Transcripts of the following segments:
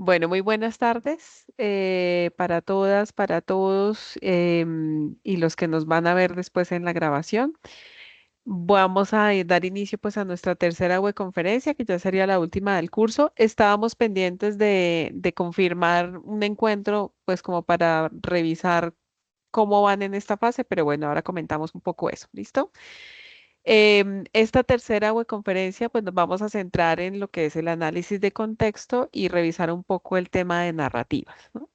Bueno, muy buenas tardes para todas, para todos y los que nos van a ver después en la grabación. Vamos a dar inicio pues a nuestra tercera webconferencia, que ya sería la última del curso. Estábamos pendientes de confirmar un encuentro pues como para revisar cómo van en esta fase, pero bueno, ahora comentamos un poco eso, ¿listo? Esta tercera webconferencia, pues nos vamos a centrar en lo que es el análisis de contexto y revisar un poco el tema de narrativas, ¿no?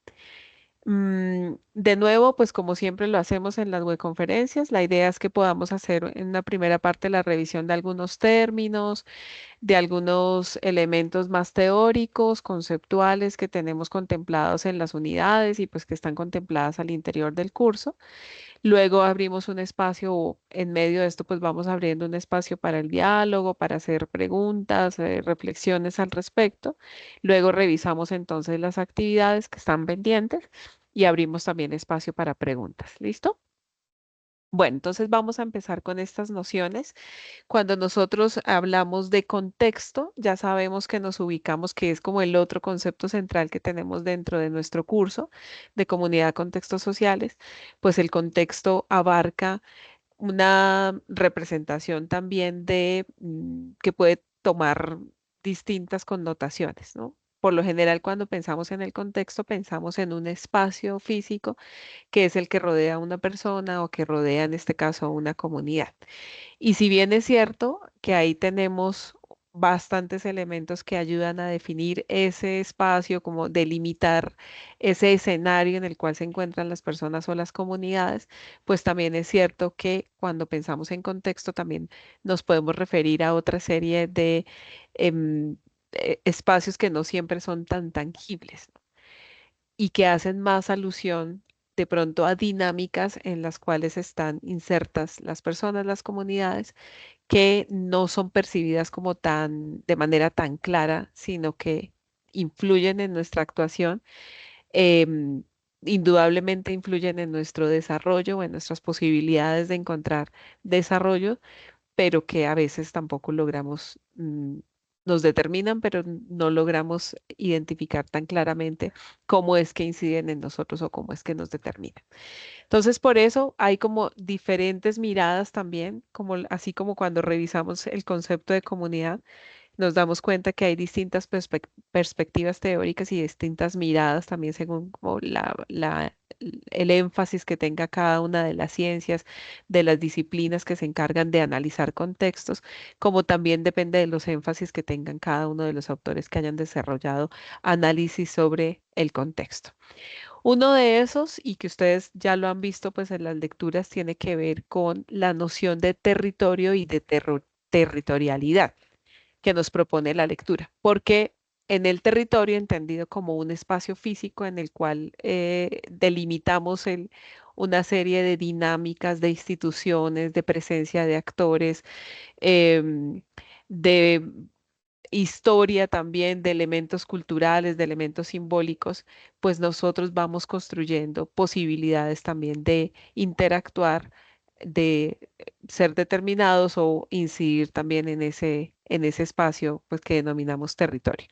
De nuevo, pues como siempre lo hacemos en las webconferencias, la idea es que podamos hacer en una primera parte la revisión de algunos términos, de algunos elementos más teóricos, conceptuales que tenemos contemplados en las unidades y pues que están contempladas al interior del curso. Luego abrimos un espacio, o en medio de esto, pues vamos abriendo un espacio para el diálogo, para hacer preguntas, reflexiones al respecto. Luego revisamos entonces las actividades que están pendientes y abrimos también espacio para preguntas. ¿Listo? Bueno, entonces vamos a empezar con estas nociones. Cuando nosotros hablamos de contexto, ya sabemos que nos ubicamos, que es como el otro concepto central que tenemos dentro de nuestro curso de comunidad contextos sociales, pues el contexto abarca una representación también de que puede tomar distintas connotaciones, ¿no? Por lo general, cuando pensamos en el contexto, pensamos en un espacio físico que es el que rodea a una persona o que rodea, en este caso, a una comunidad. Y si bien es cierto que ahí tenemos bastantes elementos que ayudan a definir ese espacio, como delimitar ese escenario en el cual se encuentran las personas o las comunidades, pues también es cierto que cuando pensamos en contexto también nos podemos referir a otra serie de em, espacios que no siempre son tan tangibles, ¿no? Y que hacen más alusión de pronto a dinámicas en las cuales están insertas las personas, las comunidades que no son percibidas como tan, de manera tan clara, sino que influyen en nuestra actuación, em, indudablemente influyen en nuestro desarrollo o en nuestras posibilidades de encontrar desarrollo, pero que a veces tampoco logramos, nos determinan, pero no logramos identificar tan claramente cómo es que inciden en nosotros o cómo es que nos determinan. Entonces, por eso hay como diferentes miradas también, como, así como cuando revisamos el concepto de comunidad, nos damos cuenta que hay distintas perspectivas teóricas y distintas miradas también según como el énfasis que tenga cada una de las ciencias, de las disciplinas que se encargan de analizar contextos, como también depende de los énfasis que tengan cada uno de los autores que hayan desarrollado análisis sobre el contexto. Uno de esos, y que ustedes ya lo han visto pues en las lecturas, tiene que ver con la noción de territorio y de territorialidad que nos propone la lectura, porque en el territorio, entendido como un espacio físico en el cual delimitamos una serie de dinámicas, de instituciones, de presencia de actores, em, de historia también, de elementos culturales, de elementos simbólicos, pues nosotros vamos construyendo posibilidades también de interactuar, de ser determinados o incidir también en ese espacio pues, que denominamos territorio.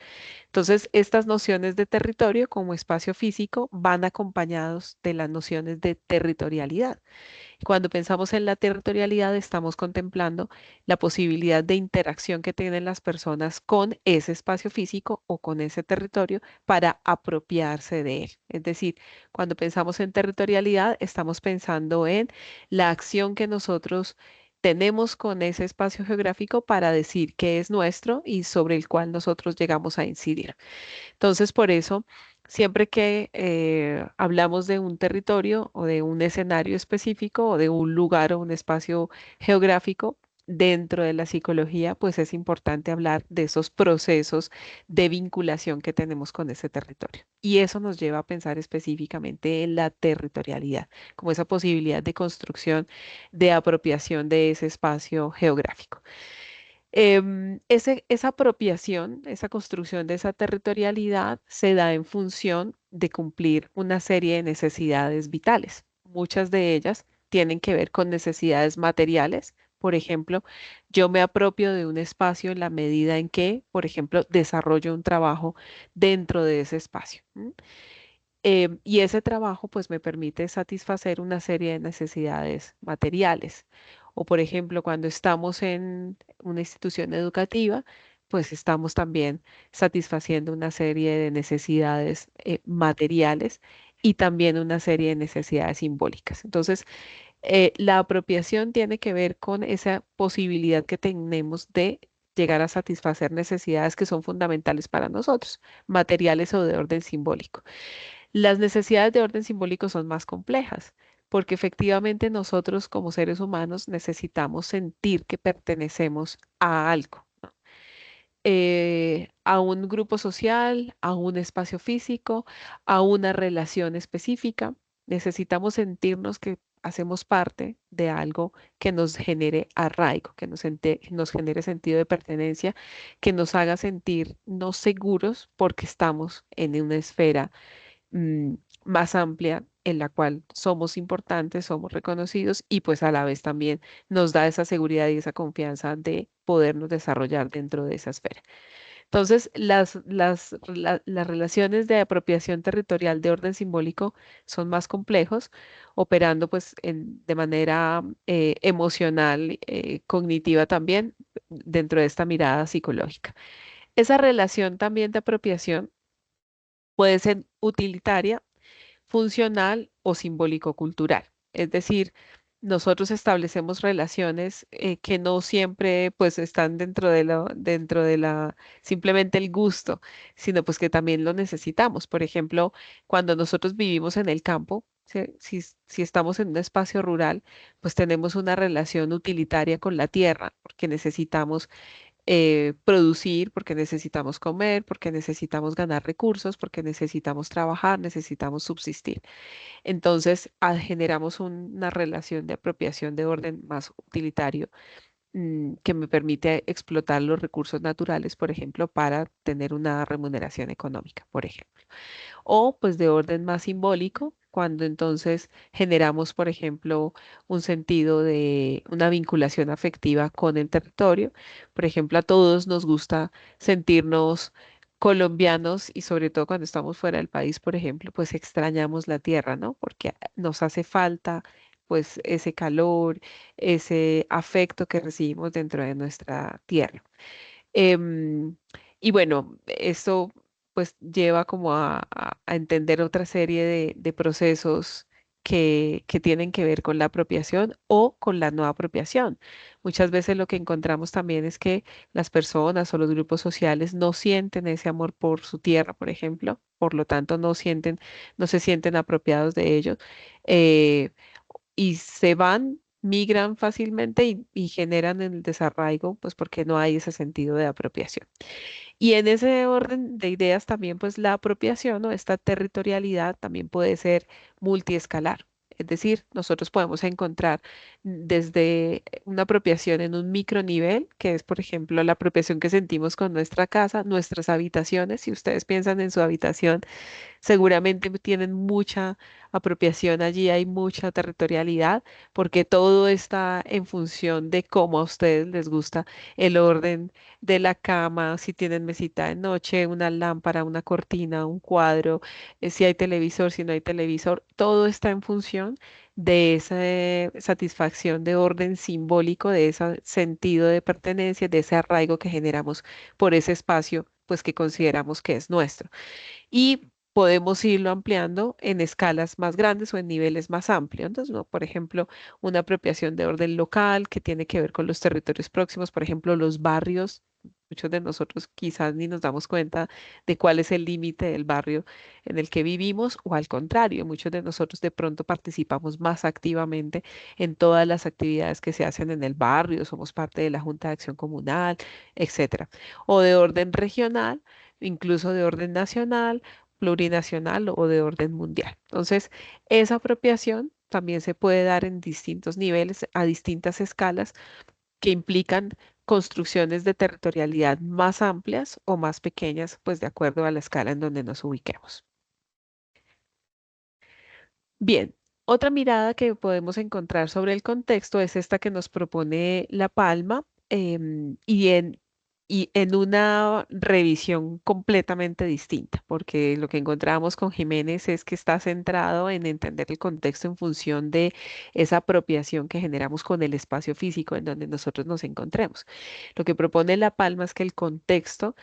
Entonces, estas nociones de territorio como espacio físico van acompañados de las nociones de territorialidad. Cuando pensamos en la territorialidad, estamos contemplando la posibilidad de interacción que tienen las personas con ese espacio físico o con ese territorio para apropiarse de él. Es decir, cuando pensamos en territorialidad, estamos pensando en la acción que nosotros tenemos con ese espacio geográfico para decir que es nuestro y sobre el cual nosotros llegamos a incidir. Entonces, por eso, siempre que hablamos de un territorio o de un escenario específico o de un lugar o un espacio geográfico, dentro de la psicología, pues es importante hablar de esos procesos de vinculación que tenemos con ese territorio. Y eso nos lleva a pensar específicamente en la territorialidad, como esa posibilidad de construcción, de apropiación de ese espacio geográfico. Esa apropiación, esa construcción de esa territorialidad se da en función de cumplir una serie de necesidades vitales. Muchas de ellas tienen que ver con necesidades materiales, Por ejemplo, yo me apropio de un espacio en la medida en que, por ejemplo, desarrollo un trabajo dentro de ese espacio. ¿M? Y ese trabajo pues me permite satisfacer una serie de necesidades materiales. O por ejemplo, cuando estamos en una institución educativa, pues estamos también satisfaciendo una serie de necesidades materiales y también una serie de necesidades simbólicas. Entonces, la apropiación tiene que ver con esa posibilidad que tenemos de llegar a satisfacer necesidades que son fundamentales para nosotros, materiales o de orden simbólico. Las necesidades de orden simbólico son más complejas, porque efectivamente nosotros como seres humanos necesitamos sentir que pertenecemos a algo, a un grupo social, a un espacio físico, a una relación específica. Necesitamos sentirnos que hacemos parte de algo que nos genere arraigo, que nos genere sentido de pertenencia, que nos haga sentirnos seguros porque estamos en una esfera mm, más amplia en la cual somos importantes, somos reconocidos y pues a la vez también nos da esa seguridad y esa confianza de podernos desarrollar dentro de esa esfera. Entonces, las relaciones de apropiación territorial de orden simbólico son más complejos, operando pues de manera emocional, cognitiva también, dentro de esta mirada psicológica. Esa relación también de apropiación puede ser utilitaria, funcional o simbólico-cultural. Es decir, nosotros establecemos relaciones que no siempre pues están dentro de la, simplemente el gusto, sino pues que también lo necesitamos. Por ejemplo, cuando nosotros vivimos en el campo, si estamos en un espacio rural, pues tenemos una relación utilitaria con la tierra, porque necesitamos producir, porque necesitamos comer, porque necesitamos ganar recursos, porque necesitamos trabajar, necesitamos subsistir. Entonces, generamos una relación de apropiación de orden más utilitario, que me permite explotar los recursos naturales, por ejemplo, para tener una remuneración económica, por ejemplo. O pues de orden más simbólico, cuando entonces generamos, por ejemplo, un sentido de una vinculación afectiva con el territorio. Por ejemplo, a todos nos gusta sentirnos colombianos y sobre todo cuando estamos fuera del país, por ejemplo, pues extrañamos la tierra, ¿no? Porque nos hace falta pues ese calor, ese afecto que recibimos dentro de nuestra tierra. Em, y bueno, esto pues lleva como a entender otra serie de procesos que tienen que ver con la apropiación o con la no apropiación. Muchas veces lo que encontramos también es que las personas o los grupos sociales no sienten ese amor por su tierra, por ejemplo, por lo tanto no se sienten apropiados de ellos. eh, y se van, migran fácilmente y generan el desarraigo, pues porque no hay ese sentido de apropiación. Y en ese orden de ideas también, pues la apropiación o esta territorialidad también puede ser multiescalar. Es decir, nosotros podemos encontrar desde una apropiación en un micronivel, que es, por ejemplo, la apropiación que sentimos con nuestra casa, nuestras habitaciones. Si ustedes piensan en su habitación, seguramente tienen mucha apropiación allí, hay mucha territorialidad, porque todo está en función de cómo a ustedes les gusta el orden de la cama, si tienen mesita de noche, una lámpara, una cortina, un cuadro, si hay televisor, si no hay televisor, todo está en función de esa satisfacción de orden simbólico, de ese sentido de pertenencia, de ese arraigo que generamos por ese espacio, pues que consideramos que es nuestro y podemos irlo ampliando en escalas más grandes o en niveles más amplios. Entonces, ¿no? Por ejemplo, una apropiación de orden local que tiene que ver con los territorios próximos, por ejemplo, los barrios. Muchos de nosotros quizás ni nos damos cuenta de cuál es el límite del barrio en el que vivimos o al contrario, muchos de nosotros de pronto participamos más activamente en todas las actividades que se hacen en el barrio, somos parte de la Junta de Acción Comunal, etcétera. O de orden regional, incluso de orden nacional, plurinacional o de orden mundial. Entonces, esa apropiación también se puede dar en distintos niveles, a distintas escalas, que implican construcciones de territorialidad más amplias o más pequeñas, pues de acuerdo a la escala en donde nos ubiquemos. Bien. Otra mirada que podemos encontrar sobre el contexto es esta que nos propone La Palma y en una revisión completamente distinta, porque lo que encontramos con Jiménez es que está centrado en entender el contexto en función de esa apropiación que generamos con el espacio físico en donde nosotros nos encontremos. Lo que propone La Palma es que el contexto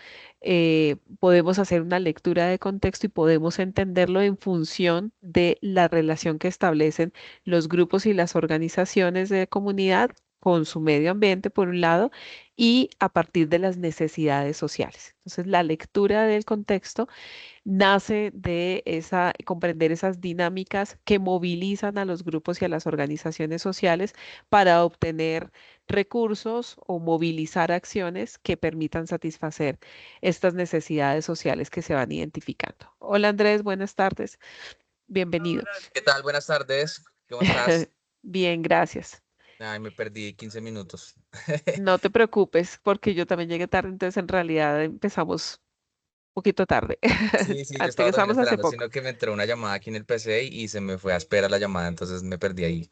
podemos hacer una lectura de contexto y podemos entenderlo en función de la relación que establecen los grupos y las organizaciones de comunidad con su medio ambiente, por un lado, y a partir de las necesidades sociales. Entonces, la lectura del contexto nace de comprender esas dinámicas que movilizan a los grupos y a las organizaciones sociales para obtener recursos o movilizar acciones que permitan satisfacer estas necesidades sociales que se van identificando. Hola Andrés, buenas tardes, bienvenido. ¿Qué tal? Buenas tardes. ¿Cómo estás? Bien, gracias. Ay, me perdí 15 minutos. No te preocupes porque yo también llegué tarde, entonces en realidad empezamos un poquito tarde. Sí, sí, yo estaba también Empezamos hace esperando, poco. sino que me entró una llamada aquí en el PC y se me fue a esperar la llamada, entonces me perdí ahí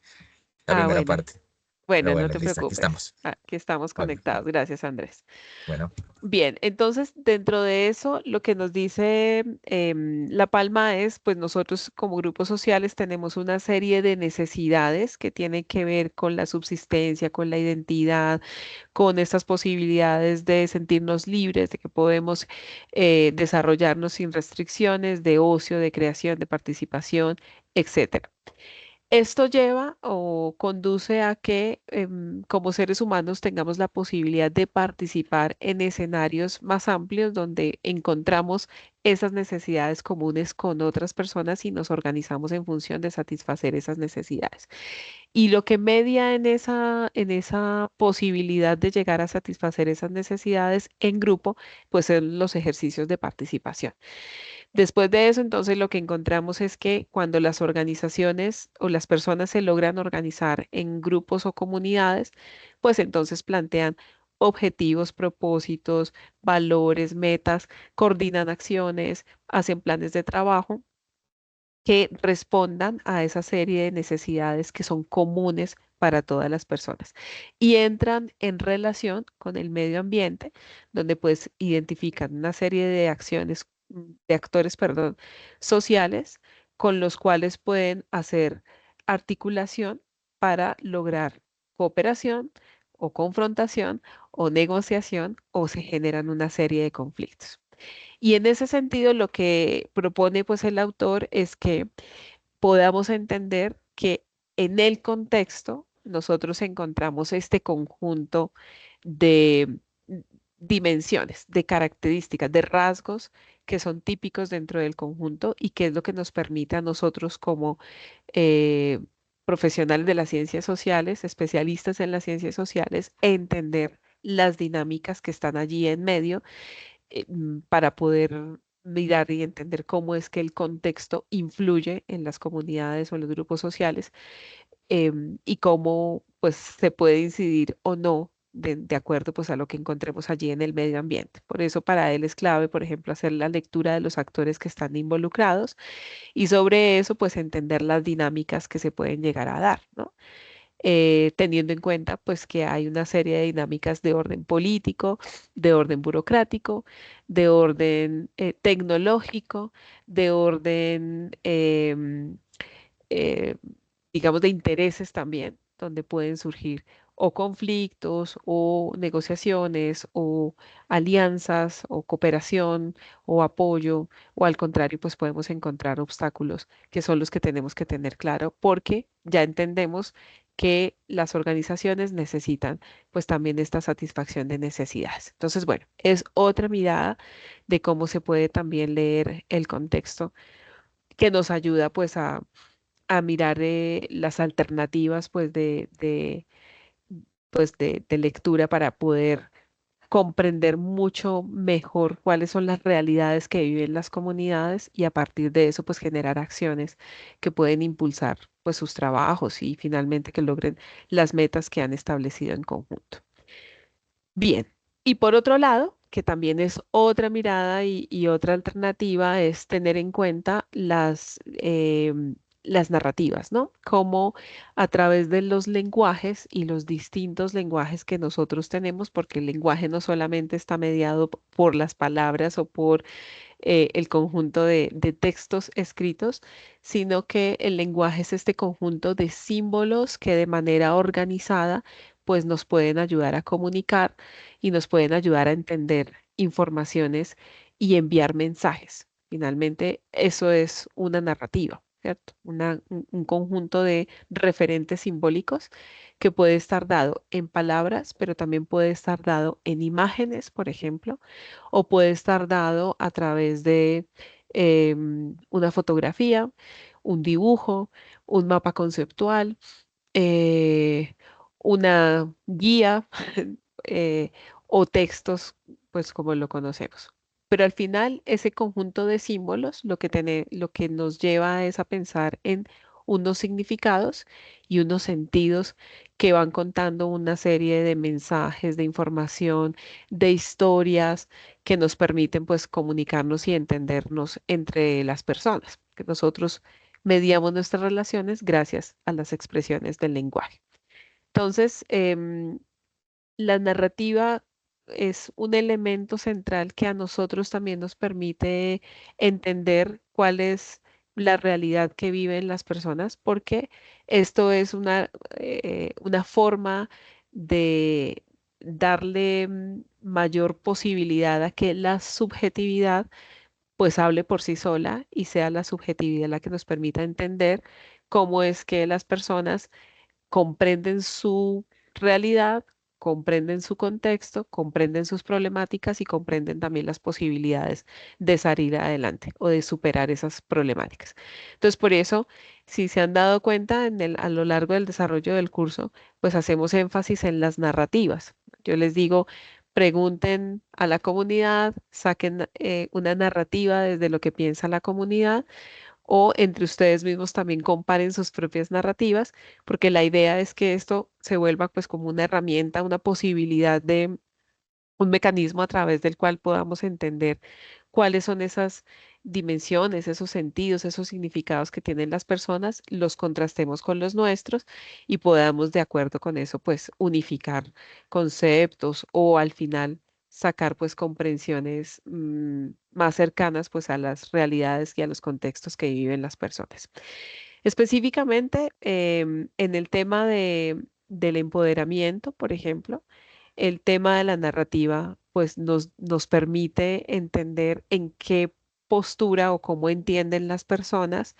la Ah, primera bueno. parte. Pero Bueno, no bueno, te listo, aquí preocupes. estamos. Aquí estamos Bueno, conectados. Gracias, Andrés. bueno, Bien, entonces dentro de eso, lo que nos dice La Palma es, pues nosotros como grupos sociales tenemos una serie de necesidades que tienen que ver con la subsistencia, con la identidad, con estas posibilidades de sentirnos libres, de que podemos desarrollarnos sin restricciones, de ocio, de creación, de participación, etcétera. Esto lleva o conduce a que como seres humanos tengamos la posibilidad de participar en escenarios más amplios donde encontramos esas necesidades comunes con otras personas y nos organizamos en función de satisfacer esas necesidades. Y lo que media en esa posibilidad de llegar a satisfacer esas necesidades en grupo, pues son los ejercicios de participación. Después de eso, entonces lo que encontramos es que cuando las organizaciones o las personas se logran organizar en grupos o comunidades, pues entonces plantean objetivos, propósitos, valores, metas, coordinan acciones, hacen planes de trabajo que respondan a esa serie de necesidades que son comunes para todas las personas y entran en relación con el medio ambiente, donde pues identifican una serie de acciones, de actores, perdón, sociales con los cuales pueden hacer articulación para lograr cooperación o confrontación o negociación o se generan una serie de conflictos. Y en ese sentido, lo que propone pues el autor es que podamos entender que en el contexto nosotros encontramos este conjunto de dimensiones, de características, de rasgos que son típicos dentro del conjunto y que es lo que nos permite a nosotros como eh, profesionales de las ciencias sociales, especialistas en las ciencias sociales, entender las dinámicas que están allí en medio para poder mirar y entender cómo es que el contexto influye en las comunidades o en los grupos sociales y cómo pues se puede incidir o no de acuerdo pues a lo que encontremos allí en el medio ambiente. Por eso para él es clave, por ejemplo, hacer la lectura de los actores que están involucrados y sobre eso pues entender las dinámicas que se pueden llegar a dar, ¿no? Teniendo en cuenta pues que hay una serie de dinámicas de orden político, de orden burocrático, de orden tecnológico, de orden eh, digamos, de intereses también, donde pueden surgir o conflictos o negociaciones o alianzas o cooperación o apoyo o al contrario, pues podemos encontrar obstáculos que son los que tenemos que tener claro porque ya entendemos que las organizaciones necesitan pues también esta satisfacción de necesidades. Entonces, bueno, es otra mirada de cómo se puede también leer el contexto que nos ayuda pues a mirar las alternativas pues de lectura para poder comprender mucho mejor cuáles son las realidades que viven las comunidades y a partir de eso pues generar acciones que pueden impulsar pues sus trabajos y finalmente que logren las metas que han establecido en conjunto. Bien, y por otro lado, que también es otra mirada y otra alternativa, es tener en cuenta las narrativas, ¿no? Cómo a través de los lenguajes y los distintos lenguajes que nosotros tenemos, porque el lenguaje no solamente está mediado por las palabras o por el conjunto de textos escritos, sino que el lenguaje es este conjunto de símbolos que de manera organizada pues nos pueden ayudar a comunicar y nos pueden ayudar a entender informaciones y enviar mensajes. Finalmente, eso es una narrativa, ¿cierto? Un conjunto de referentes simbólicos que puede estar dado en palabras, pero también puede estar dado en imágenes, por ejemplo, o puede estar dado a través de una fotografía, un dibujo, un mapa conceptual, eh, una guía eh, o textos, pues como lo conocemos. Pero al final, ese conjunto de símbolos lo que nos lleva es a pensar en unos significados y unos sentidos que van contando una serie de mensajes, de información, de historias que nos permiten pues comunicarnos y entendernos entre las personas, que nosotros mediamos nuestras relaciones gracias a las expresiones del lenguaje. Entonces, la narrativa es un elemento central que a nosotros también nos permite entender cuál es la realidad que viven las personas, porque esto es una forma de darle mayor posibilidad a que la subjetividad pues hable por sí sola y sea la subjetividad la que nos permita entender cómo es que las personas comprenden su realidad, comprenden su contexto, comprenden sus problemáticas y comprenden también las posibilidades de salir adelante o de superar esas problemáticas. Entonces, por eso, si se han dado cuenta a lo largo del desarrollo del curso, pues hacemos énfasis en las narrativas. Yo les digo, pregunten a la comunidad, saquen una narrativa desde lo que piensa la comunidad o entre ustedes mismos también comparen sus propias narrativas, porque la idea es que esto se vuelva pues como una herramienta, una posibilidad de un mecanismo a través del cual podamos entender cuáles son esas dimensiones, esos sentidos, esos significados que tienen las personas, los contrastemos con los nuestros y podamos de acuerdo con eso pues unificar conceptos o al final sacar pues comprensiones más cercanas pues a las realidades y a los contextos que viven las personas. Específicamente en el tema del empoderamiento, por ejemplo, el tema de la narrativa, pues nos permite entender en qué postura o cómo entienden las personas,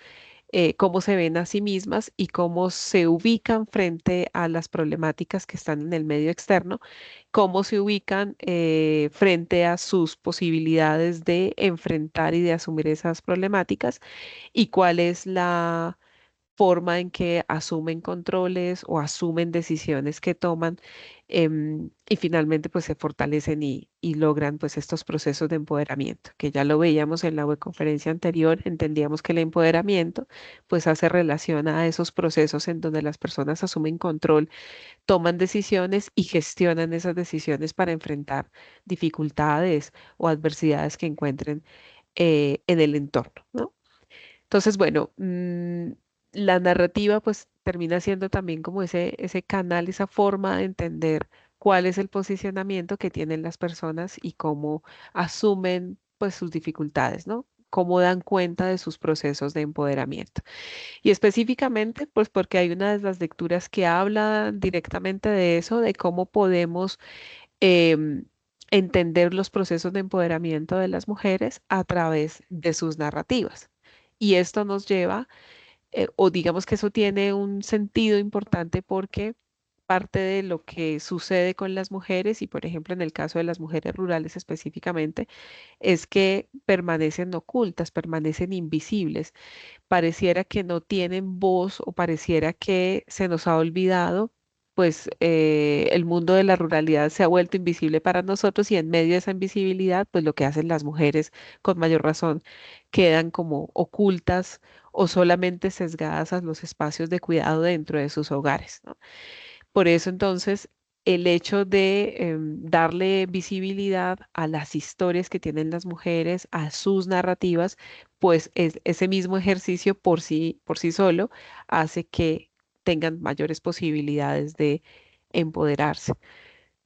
cómo se ven a sí mismas y cómo se ubican frente a las problemáticas que están en el medio externo, cómo se ubican frente a sus posibilidades de enfrentar y de asumir esas problemáticas y cuál es la forma en que asumen controles o asumen decisiones que toman y finalmente pues se fortalecen y logran pues estos procesos de empoderamiento, que ya lo veíamos en la webconferencia anterior, entendíamos que el empoderamiento pues hace relación a esos procesos en donde las personas asumen control, toman decisiones y gestionan esas decisiones para enfrentar dificultades o adversidades que encuentren en el entorno, ¿no? Entonces, bueno, la narrativa pues termina siendo también como ese canal, esa forma de entender cuál es el posicionamiento que tienen las personas y cómo asumen pues sus dificultades, ¿no? Cómo dan cuenta de sus procesos de empoderamiento. Y específicamente, pues porque hay una de las lecturas que habla directamente de eso, de cómo podemos em, entender los procesos de empoderamiento de las mujeres a través de sus narrativas. Y esto nos lleva, o digamos que eso tiene un sentido importante porque parte de lo que sucede con las mujeres, y por ejemplo en el caso de las mujeres rurales específicamente, es que permanecen ocultas, permanecen invisibles, pareciera que no tienen voz o pareciera que se nos ha olvidado, pues el mundo de la ruralidad se ha vuelto invisible para nosotros y en medio de esa invisibilidad, pues lo que hacen las mujeres con mayor razón quedan como ocultas o solamente sesgadas a los espacios de cuidado dentro de sus hogares, ¿no? Por eso entonces el hecho de darle visibilidad a las historias que tienen las mujeres, a sus narrativas, pues ese mismo ejercicio por sí solo hace que tengan mayores posibilidades de empoderarse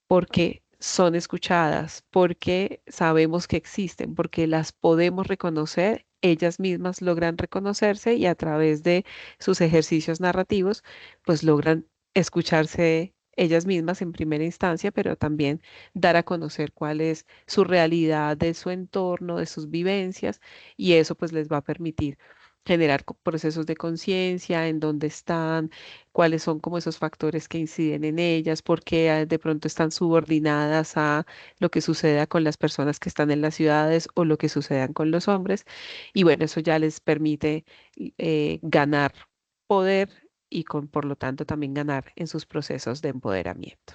porque son escuchadas, porque sabemos que existen, porque las podemos reconocer, ellas mismas logran reconocerse y a través de sus ejercicios narrativos, pues logran escucharse ellas mismas en primera instancia, pero también dar a conocer cuál es su realidad, de su entorno, de sus vivencias, y eso pues les va a permitir generar procesos de conciencia, en dónde están, cuáles son como esos factores que inciden en ellas, por qué de pronto están subordinadas a lo que suceda con las personas que están en las ciudades o lo que sucedan con los hombres. Y bueno, eso ya les permite ganar poder y por lo tanto también ganar en sus procesos de empoderamiento.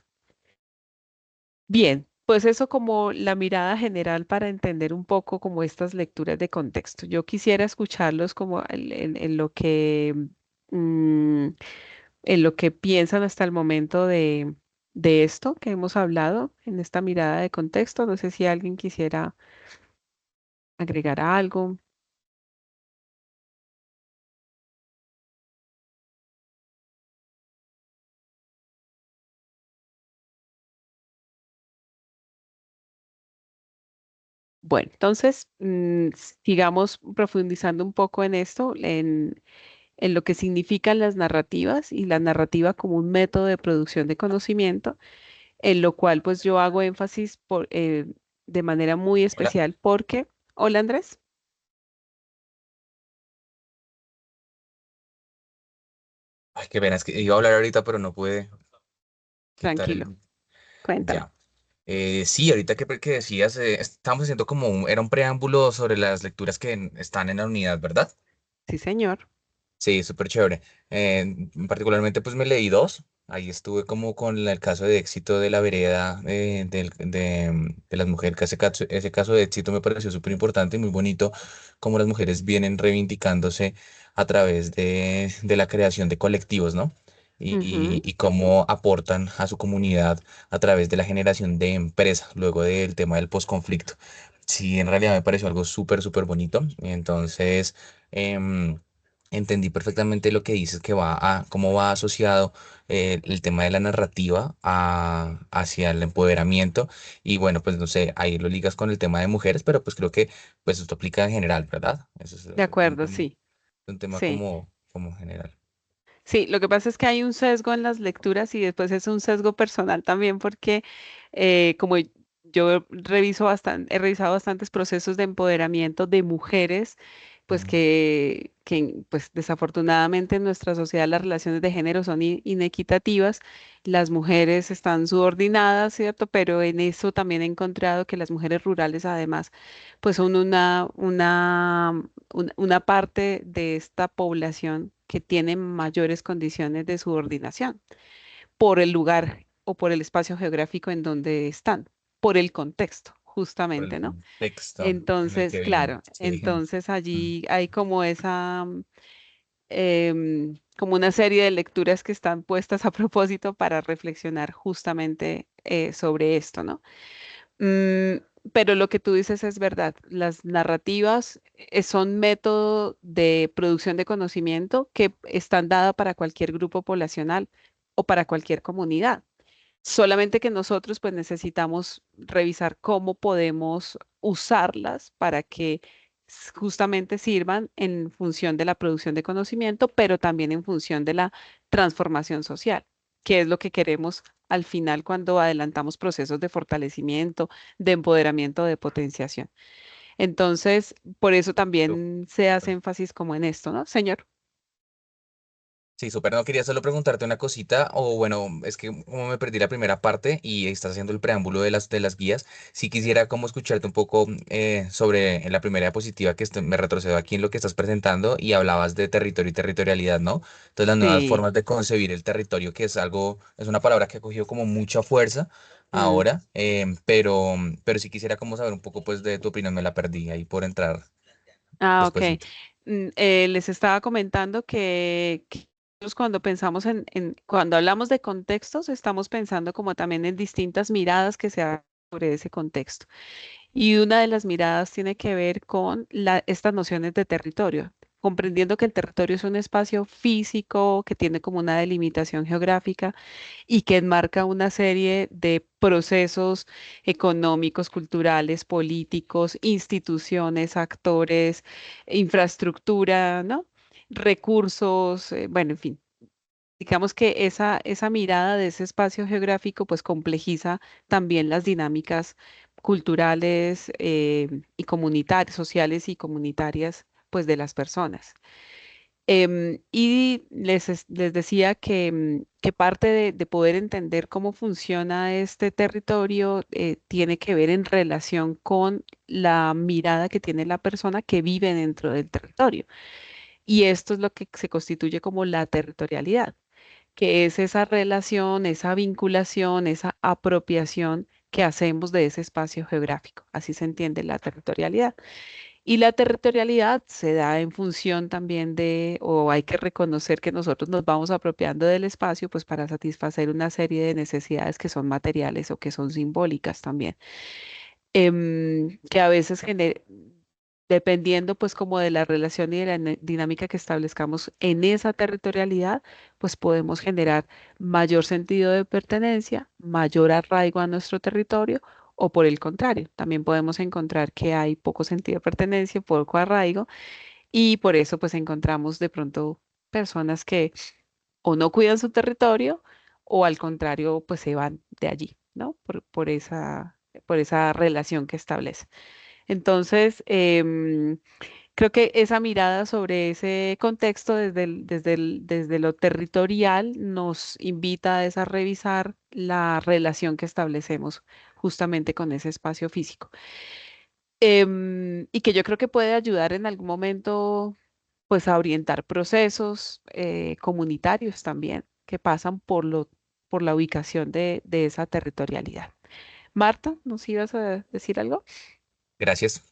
Bien. Pues eso como la mirada general para entender un poco como estas lecturas de contexto. Yo quisiera escucharlos como en lo que mm, en lo que piensan hasta el momento de esto que hemos hablado, en esta mirada de contexto. No sé si alguien quisiera agregar algo. Bueno, entonces sigamos profundizando un poco en esto, en lo que significan las narrativas y la narrativa como un método de producción de conocimiento, en lo cual pues yo hago énfasis de manera muy Hola. especial porque, hola Andrés, Ay, qué pena, es que iba a hablar ahorita, pero no pude. ¿Qué tal tranquilo, el...? cuéntame. Ya. Sí, ahorita que decías, estábamos haciendo como era un preámbulo sobre las lecturas que están en la unidad, ¿verdad? Sí, señor. Sí, súper chévere. Particularmente pues me leí dos. Ahí estuve como con el caso de éxito de la vereda de las mujeres, que ese caso de éxito me pareció súper importante y muy bonito, como las mujeres vienen reivindicándose a través de la creación de colectivos, ¿no? Ujú, Y cómo aportan a su comunidad a través de la generación de empresa, luego del tema del posconflicto. Sí, en realidad me pareció algo súper, súper bonito. Entonces... em, entendí perfectamente lo que dices, que cómo va asociado el tema de la narrativa hacia el empoderamiento. Y bueno, pues no sé, ahí lo ligas con el tema de mujeres, pero pues creo que pues esto aplica en general, ¿verdad? Eso es de acuerdo, sí. un tema Sí, como general. sí, lo que pasa es que hay un sesgo en las lecturas y después es un sesgo personal también porque como yo reviso bastante, he revisado bastantes procesos de empoderamiento de mujeres, pues Mm. que pues desafortunadamente en nuestra sociedad las relaciones de género son inequitativas, las mujeres están subordinadas, ¿cierto? Pero en eso también he encontrado que las mujeres rurales además pues son una parte de esta población que tiene mayores condiciones de subordinación por el lugar o por el espacio geográfico en donde están, por el contexto, Por el justamente, ¿no? contexto en el Entonces, que viven. claro, Sí. entonces Mm. allí hay como como una serie de lecturas que están puestas a propósito para reflexionar justamente sobre esto, ¿no? Mm, pero lo que tú dices es verdad. Las narrativas son método de producción de conocimiento que están dadas para cualquier grupo poblacional o para cualquier comunidad. Solamente que nosotros pues necesitamos revisar cómo podemos usarlas para que justamente sirvan en función de la producción de conocimiento, pero también en función de la transformación social, que es lo que queremos al final cuando adelantamos procesos de fortalecimiento, de empoderamiento, de potenciación. Entonces, por eso también se hace énfasis como en esto, ¿no, señor? Sí, súper. No quería solo preguntarte una cosita, o bueno, es que como me perdí la primera parte y estás haciendo el preámbulo de las guías, sí quisiera como escucharte un poco sobre la primera diapositiva que me retrocedo aquí en lo que estás presentando y hablabas de territorio y territorialidad, ¿no? Entonces las nuevas Sí. formas de concebir el territorio, que es algo, es una palabra que ha cogido como mucha fuerza Mm. ahora, pero sí quisiera como saber un poco pues de tu opinión, me la perdí ahí por entrar Ah, ok. después. Les estaba comentando que nosotros cuando pensamos cuando hablamos de contextos, estamos pensando como también en distintas miradas que se hacen sobre ese contexto. Y una de las miradas tiene que ver con estas nociones de territorio, comprendiendo que el territorio es un espacio físico que tiene como una delimitación geográfica y que enmarca una serie de procesos económicos, culturales, políticos, instituciones, actores, infraestructura, ¿no? Recursos, bueno, en fin. Digamos que esa mirada de ese espacio geográfico pues complejiza también las dinámicas culturales y comunitarias, sociales y comunitarias pues de las personas. Y les decía que parte de poder entender cómo funciona este territorio tiene que ver en relación con la mirada que tiene la persona que vive dentro del territorio. Y esto es lo que se constituye como la territorialidad, que es esa relación, esa vinculación, esa apropiación que hacemos de ese espacio geográfico. Así se entiende la territorialidad. Y la territorialidad se da en función también de, o hay que reconocer que nosotros nos vamos apropiando del espacio, pues para satisfacer una serie de necesidades que son materiales o que son simbólicas también, que a veces dependiendo pues como de la relación y de la dinámica que establezcamos en esa territorialidad, pues podemos generar mayor sentido de pertenencia, mayor arraigo a nuestro territorio o por el contrario, también podemos encontrar que hay poco sentido de pertenencia, poco arraigo y por eso pues encontramos de pronto personas que o no cuidan su territorio o al contrario pues se van de allí, ¿no? Por esa relación que establece. Entonces, creo que esa mirada sobre ese contexto desde lo territorial nos invita a revisar la relación que establecemos justamente con ese espacio físico. Y que yo creo que puede ayudar en algún momento, pues, a orientar procesos comunitarios también que pasan por la ubicación de esa territorialidad. Marta, ¿nos ibas a decir algo? Gracias.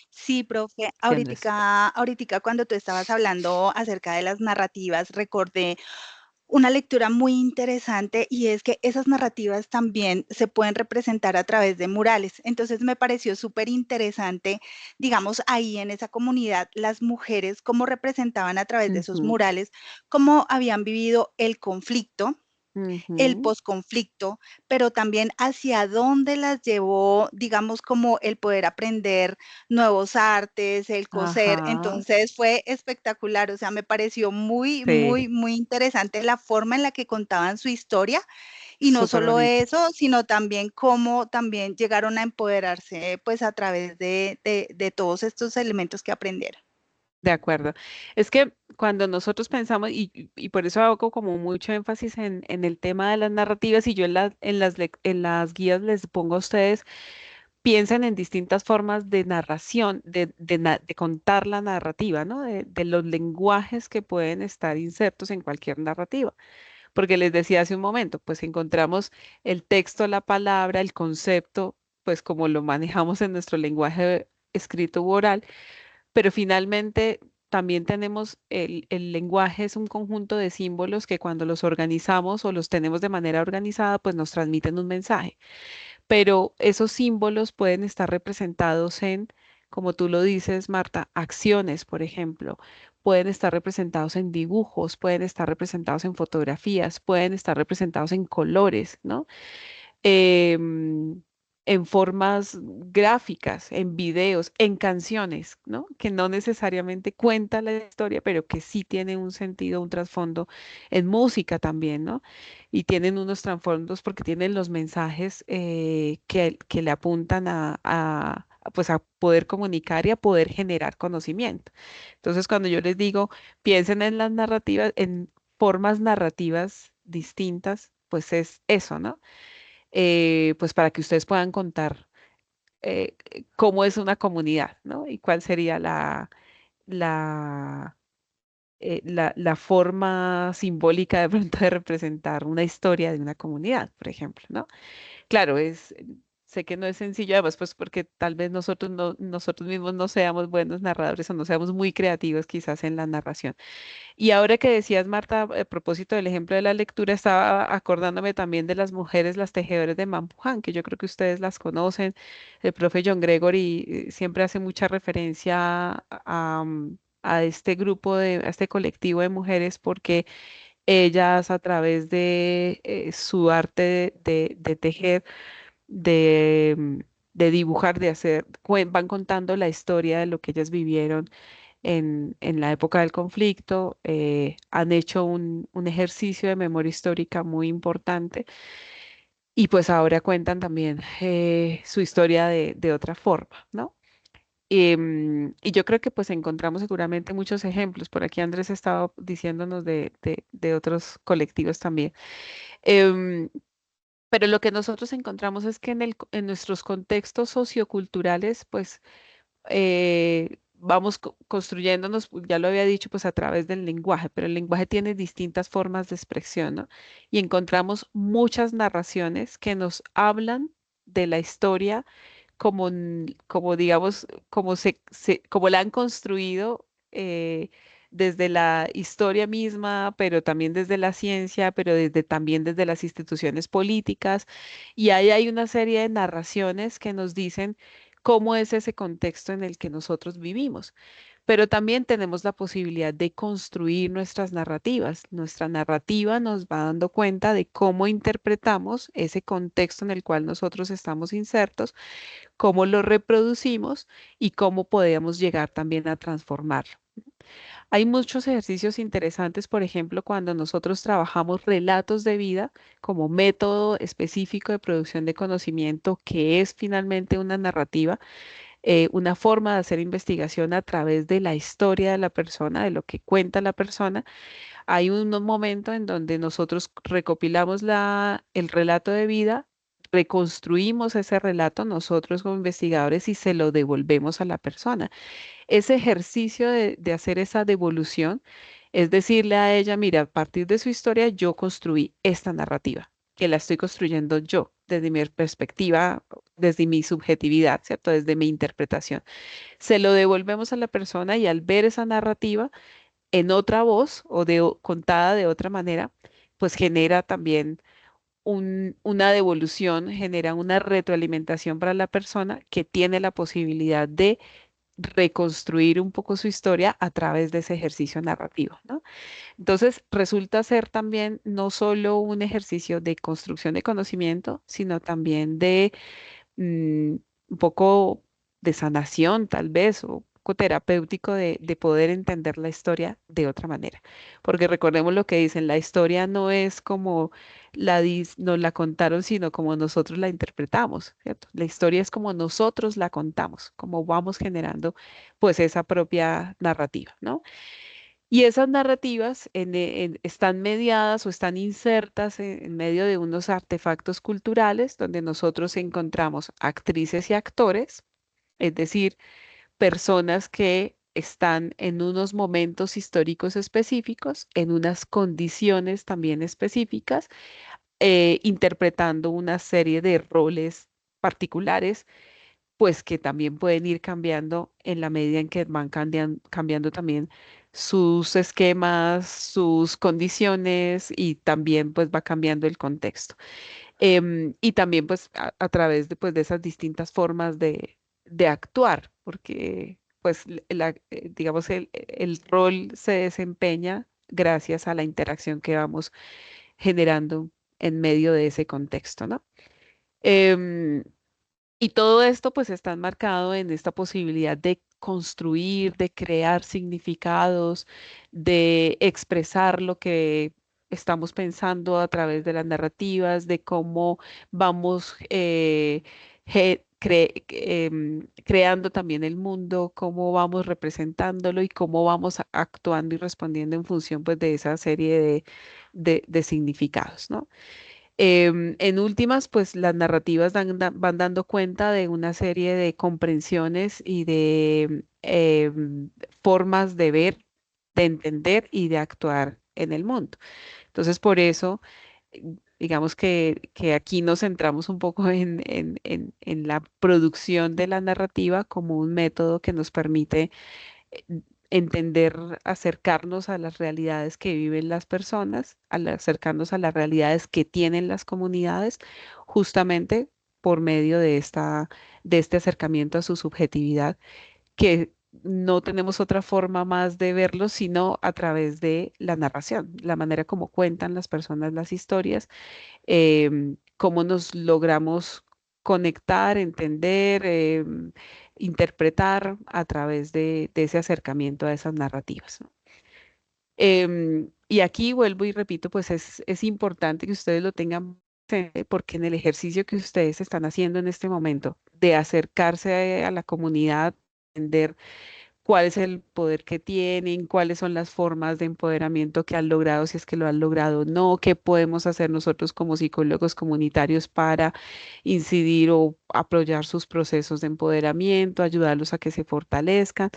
Sí, profe, Sí, Andrés. ahoritica cuando tú estabas hablando acerca de las narrativas, recordé una lectura muy interesante y es que esas narrativas también se pueden representar a través de murales. Entonces me pareció súper interesante, digamos, ahí en esa comunidad, las mujeres, cómo representaban a través de esos Ujú, murales, cómo habían vivido el conflicto, el ujú. posconflicto, pero también hacia dónde las llevó, digamos, como el poder aprender nuevos artes, el coser. Ajá, Entonces fue espectacular, o sea, me pareció muy, sí, muy, muy interesante la forma en la que contaban su historia y no súper solo bonito. eso, sino también cómo también llegaron a empoderarse, pues a través de todos estos elementos que aprendieron. De acuerdo. Es que cuando nosotros pensamos, y por eso hago como mucho énfasis en el tema de las narrativas, y yo en las guías les pongo a ustedes, piensen en distintas formas de narración, de contar la narrativa, ¿no? De los lenguajes que pueden estar insertos en cualquier narrativa. Porque les decía hace un momento, pues encontramos el texto, la palabra, el concepto, pues como lo manejamos en nuestro lenguaje escrito u oral, pero finalmente también tenemos el lenguaje es un conjunto de símbolos que cuando los organizamos o los tenemos de manera organizada, pues nos transmiten un mensaje. Pero esos símbolos pueden estar representados en, como tú lo dices, Marta, acciones, por ejemplo. Pueden estar representados en dibujos, pueden estar representados en fotografías, pueden estar representados en colores, ¿no? em, en formas gráficas, en videos, en canciones, ¿no? Que no necesariamente cuenta la historia, pero que sí tiene un sentido, un trasfondo, en música también, ¿no? Y tienen unos trasfondos porque tienen los mensajes que le apuntan pues a poder comunicar y a poder generar conocimiento. Entonces, cuando yo les digo, piensen en las narrativas, en formas narrativas distintas, pues es eso, ¿no? Pues para que ustedes puedan contar cómo es una comunidad, ¿no? Y cuál sería la, la forma simbólica de pronto de representar una historia de una comunidad, por ejemplo, ¿no? Claro, sé que no es sencillo, además pues porque tal vez nosotros mismos no seamos buenos narradores o no seamos muy creativos quizás en la narración. Y ahora que decías, Marta, a propósito del ejemplo de la lectura, estaba acordándome también de las mujeres, las tejedoras de Mampuján, que yo creo que ustedes las conocen. El profe John Gregory siempre hace mucha referencia a este grupo a este colectivo de mujeres porque ellas a través de su arte de tejer, de, mm, de dibujar, de hacer, van contando la historia de lo que ellas vivieron en la época del conflicto, han hecho un ejercicio de memoria histórica muy importante y pues ahora cuentan también su historia de otra forma, ¿no? Y yo creo que pues encontramos seguramente muchos ejemplos. Por aquí Andrés estaba diciéndonos de otros colectivos también. Em, pero lo que nosotros encontramos es que en nuestros contextos socioculturales, pues vamos construyéndonos, ya lo había dicho, pues a través del lenguaje, pero el lenguaje tiene distintas formas de expresión, ¿no? Y encontramos muchas narraciones que nos hablan de la historia como, como digamos, como la han construido desde la historia misma, pero también desde la ciencia, pero también desde las instituciones políticas. Y ahí hay una serie de narraciones que nos dicen cómo es ese contexto en el que nosotros vivimos. Pero también tenemos la posibilidad de construir nuestras narrativas. Nuestra narrativa nos va dando cuenta de cómo interpretamos ese contexto en el cual nosotros estamos insertos, cómo lo reproducimos y cómo podemos llegar también a transformarlo. Hay muchos ejercicios interesantes, por ejemplo, cuando nosotros trabajamos relatos de vida como método específico de producción de conocimiento, que es finalmente una narrativa, una forma de hacer investigación a través de la historia de la persona, de lo que cuenta la persona. Hay un momento en donde nosotros recopilamos el relato de vida, reconstruimos ese relato nosotros como investigadores y se lo devolvemos a la persona. Ese ejercicio de hacer esa devolución es decirle a ella, mira, a partir de su historia yo construí esta narrativa, que la estoy construyendo yo desde mi perspectiva, desde mi subjetividad, ¿cierto? Desde mi interpretación. Se lo devolvemos a la persona y al ver esa narrativa en otra voz o contada de otra manera, pues genera también una devolución, genera una retroalimentación para la persona que tiene la posibilidad de reconstruir un poco su historia a través de ese ejercicio narrativo, ¿no? Entonces, resulta ser también no solo un ejercicio de construcción de conocimiento, sino también de mm, un poco de sanación, tal vez, o un poco terapéutico de poder entender la historia de otra manera. Porque recordemos lo que dicen, la historia no es como nos la contaron, sino como nosotros la interpretamos, ¿cierto? La historia es como nosotros la contamos, como vamos generando pues esa propia narrativa, ¿no? Y esas narrativas están mediadas o están insertas en medio de unos artefactos culturales donde nosotros encontramos actrices y actores, es decir, personas que están en unos momentos históricos específicos, en unas condiciones también específicas, interpretando una serie de roles particulares pues que también pueden ir cambiando en la medida en que van cambiando también sus esquemas, sus condiciones y también pues va cambiando el contexto. Y también pues a través pues, de esas distintas formas de actuar, porque pues digamos el rol se desempeña gracias a la interacción que vamos generando en medio de ese contexto, ¿no? Em, y todo esto pues está enmarcado en esta posibilidad de construir, de crear significados, de expresar lo que estamos pensando a través de las narrativas, de cómo vamos creando también el mundo, cómo vamos representándolo y cómo vamos actuando y respondiendo en función pues de esa serie de significados, ¿no? En últimas, pues las narrativas van dando cuenta de una serie de comprensiones y de formas de ver, de entender y de actuar en el mundo. Entonces, por eso Digamos que aquí nos centramos un poco en la producción de la narrativa como un método que nos permite eh, entender, acercarnos a las realidades que viven las personas, acercarnos a las realidades que tienen las comunidades, justamente por medio de este acercamiento a su subjetividad, que no tenemos otra forma más de verlo sino a través de la narración, la manera como cuentan las personas las historias, cómo nos logramos conectar, entender, interpretar a través de ese acercamiento a esas narrativas, ¿no? Y aquí vuelvo y repito, pues es importante que ustedes lo tengan presente porque en el ejercicio que ustedes están haciendo en este momento de acercarse a la comunidad, entender cuál es el poder que tienen, cuáles son las formas de empoderamiento que han logrado, si es que lo han logrado o no, qué podemos hacer nosotros como psicólogos comunitarios para incidir o apoyar sus procesos de empoderamiento, ayudarlos a que se fortalezcan.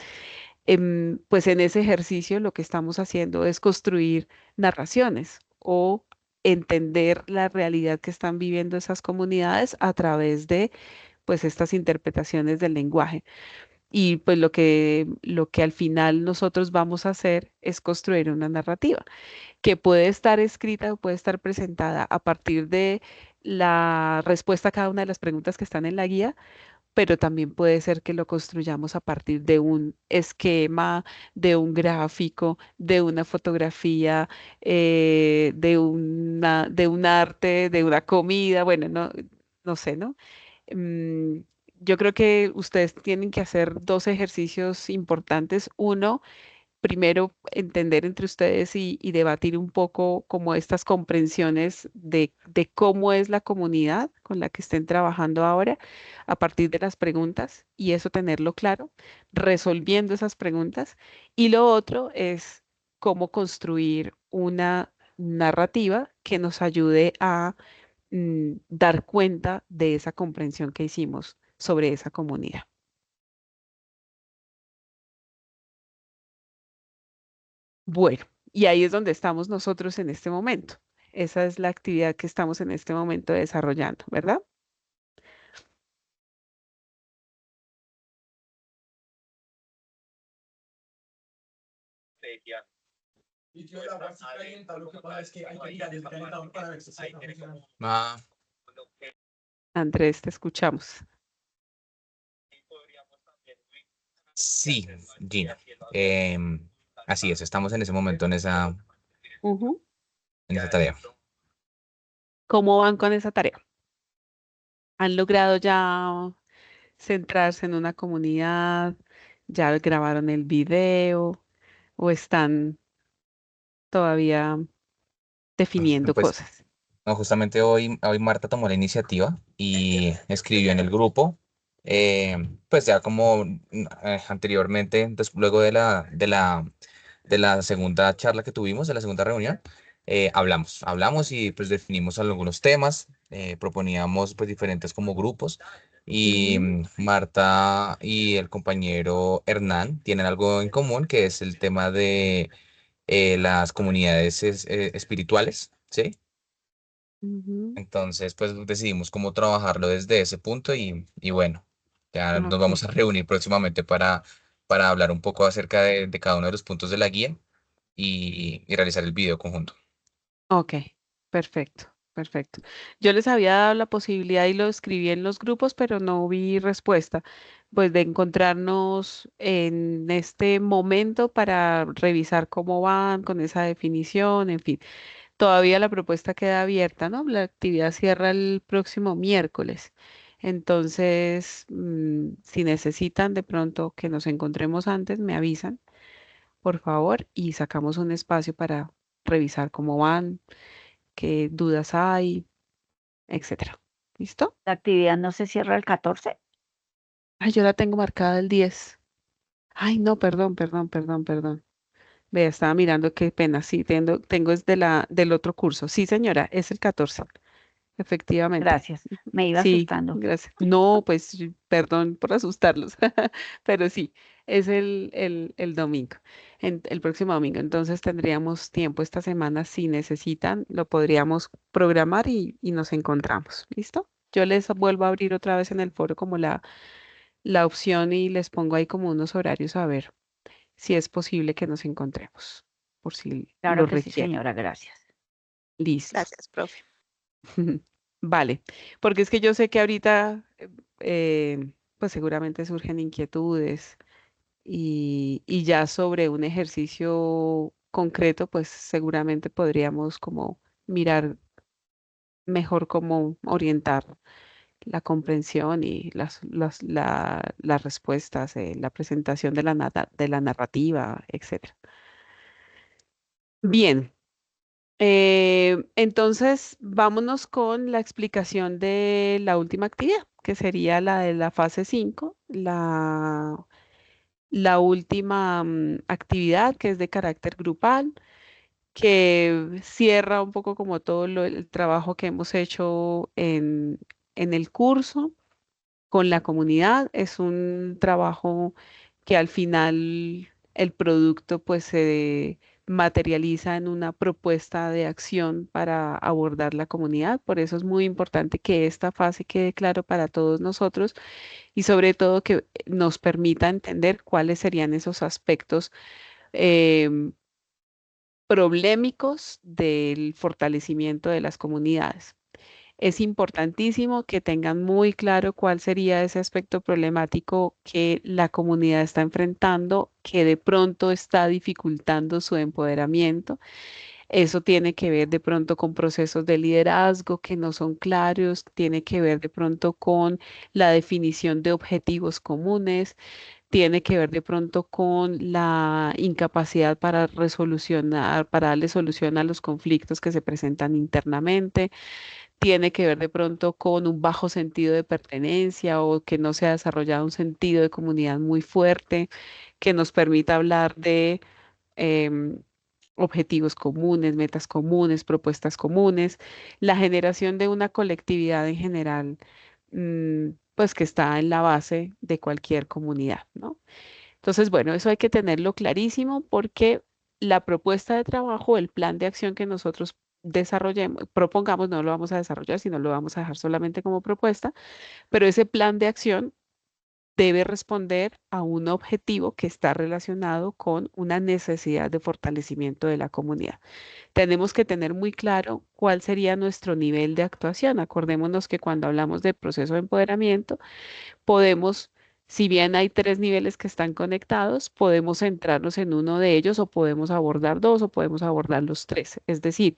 Pues en ese ejercicio lo que estamos haciendo es construir narraciones o entender la realidad que están viviendo esas comunidades a través de pues estas interpretaciones del lenguaje. Y pues lo que al final nosotros vamos a hacer es construir una narrativa que puede estar escrita o puede estar presentada a partir de la respuesta a cada una de las preguntas que están en la guía, pero también puede ser que lo construyamos a partir de un esquema, de un gráfico, de una fotografía, de un arte, de una comida, bueno, no, no sé, ¿no? Mm, yo creo que ustedes tienen que hacer dos ejercicios importantes. Uno, primero entender entre ustedes y debatir un poco como estas comprensiones de cómo es la comunidad con la que estén trabajando ahora a partir de las preguntas y eso tenerlo claro, resolviendo esas preguntas. Y lo otro es cómo construir una narrativa que nos ayude a dar cuenta de esa comprensión que hicimos sobre esa comunidad. Bueno, y ahí es donde estamos nosotros en este momento. Esa es la actividad que estamos en este momento desarrollando, ¿verdad? Ah, Andrés, te escuchamos. sí, Gina. Así es, estamos en ese momento Ujú. en esa tarea. ¿Cómo van con esa tarea? ¿Han logrado ya centrarse en una comunidad? ¿Ya grabaron el video? ¿O están todavía definiendo Pues cosas? no, justamente hoy Marta tomó la iniciativa y escribió en el grupo, pues ya como anteriormente, luego de la segunda charla que tuvimos, de la segunda reunión, hablamos y pues definimos algunos temas, proponíamos pues diferentes como grupos y Ujú, Marta y el compañero Hernán tienen algo en común que es el tema de las comunidades espirituales, ¿sí? ujú. Entonces, pues decidimos cómo trabajarlo desde ese punto y bueno, ya nos Ok, vamos a reunir próximamente para hablar un poco acerca de cada uno de los puntos de la guía y realizar el video conjunto. ok, perfecto, perfecto. Yo les había dado la posibilidad y lo escribí en los grupos, pero no vi respuesta, pues de encontrarnos en este momento para revisar cómo van con esa definición, en fin. Todavía la propuesta queda abierta, ¿no? La actividad cierra el próximo miércoles. Entonces, si necesitan de pronto que nos encontremos antes, me avisan, por favor, y sacamos un espacio para revisar cómo van, qué dudas hay, etcétera. ¿Listo? La actividad no se cierra el 14. Ay, yo la tengo marcada el 10. Ay, no, perdón. Vea, estaba mirando qué pena. Sí, tengo es del otro curso. Sí, señora, es el 14. Efectivamente. Gracias. Me iba Sí, asustando. gracias. No, pues perdón por asustarlos, pero sí. Es el domingo, el próximo domingo. Entonces tendríamos tiempo esta semana. Si necesitan, lo podríamos programar y nos encontramos. ¿Listo? Yo les vuelvo a abrir otra vez en el foro como la opción y les pongo ahí como unos horarios a ver si es posible que nos encontremos, por si Claro lo que sí, requieren. señora, gracias. Listo. Gracias, profe. Vale, porque es que yo sé que ahorita, pues seguramente surgen inquietudes y ya sobre un ejercicio concreto, pues seguramente podríamos como mirar mejor cómo orientar la comprensión y las respuestas, la presentación de de la narrativa, etcétera. Bien. Entonces, vámonos con la explicación de la última actividad, que sería la de la fase 5, la última actividad que es de carácter grupal, que cierra un poco como todo el trabajo que hemos hecho en el curso con la comunidad. Es un trabajo que al final el producto pues se materializa en una propuesta de acción para abordar la comunidad. Por eso es muy importante que esta fase quede claro para todos nosotros y sobre todo que nos permita entender cuáles serían esos aspectos em, problemáticos del fortalecimiento de las comunidades. Es importantísimo que tengan muy claro cuál sería ese aspecto problemático que la comunidad está enfrentando, que de pronto está dificultando su empoderamiento. Eso tiene que ver de pronto con procesos de liderazgo que no son claros, tiene que ver de pronto con la definición de objetivos comunes, tiene que ver de pronto con la incapacidad para resolucionar, para darle solución a los conflictos que se presentan internamente, tiene que ver de pronto con un bajo sentido de pertenencia o que no se ha desarrollado un sentido de comunidad muy fuerte que nos permita hablar de em, objetivos comunes, metas comunes, propuestas comunes, la generación de una colectividad en general, pues que está en la base de cualquier comunidad, ¿no? Entonces, bueno, eso hay que tenerlo clarísimo porque la propuesta de trabajo, el plan de acción que nosotros desarrollemos, propongamos, no lo vamos a desarrollar, sino lo vamos a dejar solamente como propuesta, pero ese plan de acción debe responder a un objetivo que está relacionado con una necesidad de fortalecimiento de la comunidad. Tenemos que tener muy claro cuál sería nuestro nivel de actuación. Acordémonos que cuando hablamos de proceso de empoderamiento, podemos, si bien hay tres niveles que están conectados, podemos centrarnos en uno de ellos o podemos abordar dos o podemos abordar los tres. Es decir,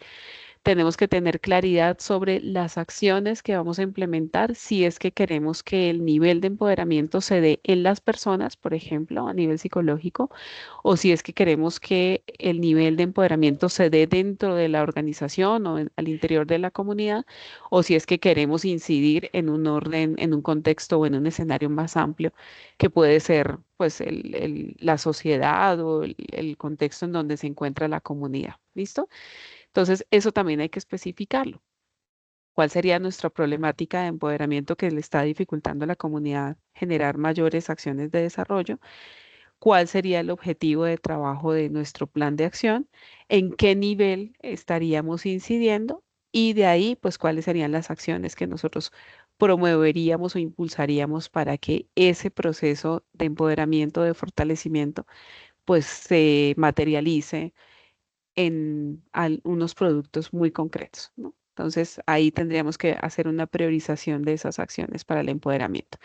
tenemos que tener claridad sobre las acciones que vamos a implementar si es que queremos que el nivel de empoderamiento se dé en las personas, por ejemplo, a nivel psicológico, o si es que queremos que el nivel de empoderamiento se dé dentro de la organización o al interior de la comunidad, o si es que queremos incidir en un orden, en un contexto o en un escenario más amplio que puede ser pues la sociedad o el contexto en donde se encuentra la comunidad. ¿Listo? Entonces, eso también hay que especificarlo. ¿Cuál sería nuestra problemática de empoderamiento que le está dificultando a la comunidad generar mayores acciones de desarrollo? ¿Cuál sería el objetivo de trabajo de nuestro plan de acción? ¿En qué nivel estaríamos incidiendo? Y de ahí, pues, cuáles serían las acciones que nosotros promoveríamos o impulsaríamos para que ese proceso de empoderamiento, de fortalecimiento, pues se materialice en unos productos muy concretos, ¿no? Entonces, ahí tendríamos que hacer una priorización de esas acciones para el empoderamiento.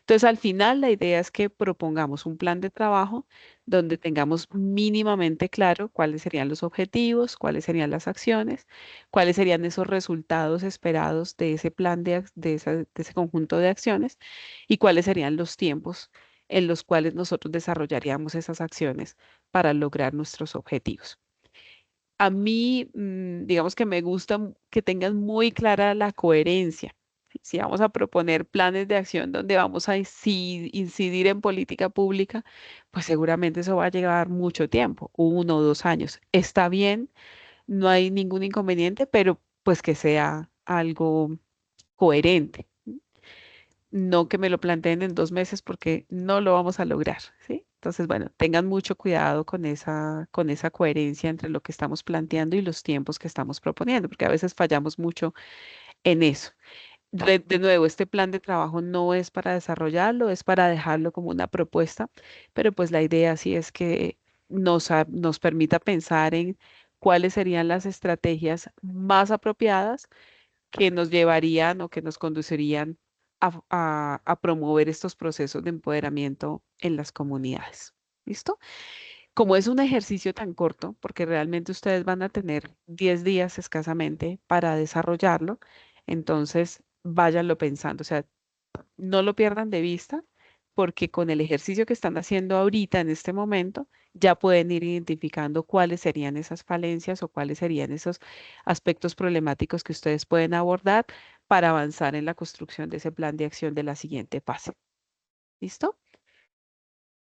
Entonces, al final, la idea es que propongamos un plan de trabajo donde tengamos mínimamente claro cuáles serían los objetivos, cuáles serían las acciones, cuáles serían esos resultados esperados de ese plan de ese conjunto de acciones y cuáles serían los tiempos en los cuales nosotros desarrollaríamos esas acciones para lograr nuestros objetivos. A mí, digamos que me gusta que tengan muy clara la coherencia. Si vamos a proponer planes de acción donde vamos a incidir en política pública, pues seguramente eso va a llevar mucho tiempo, 1 o 2 años. Está bien, no hay ningún inconveniente, pero pues que sea algo coherente. No que me lo planteen en 2 meses porque no lo vamos a lograr, ¿sí? Entonces, bueno, tengan mucho cuidado con esa coherencia entre lo que estamos planteando y los tiempos que estamos proponiendo, porque a veces fallamos mucho en eso. De nuevo, este plan de trabajo no es para desarrollarlo, es para dejarlo como una propuesta, pero pues la idea sí es que nos permita pensar en cuáles serían las estrategias más apropiadas que nos llevarían o que nos conducirían a promover estos procesos de empoderamiento en las comunidades. ¿Listo? Como es un ejercicio tan corto, porque realmente ustedes van a tener 10 días escasamente para desarrollarlo, entonces váyanlo pensando, o sea, no lo pierdan de vista, porque con el ejercicio que están haciendo ahorita en este momento, ya pueden ir identificando cuáles serían esas falencias o cuáles serían esos aspectos problemáticos que ustedes pueden abordar para avanzar en la construcción de ese plan de acción de la siguiente fase. ¿Listo?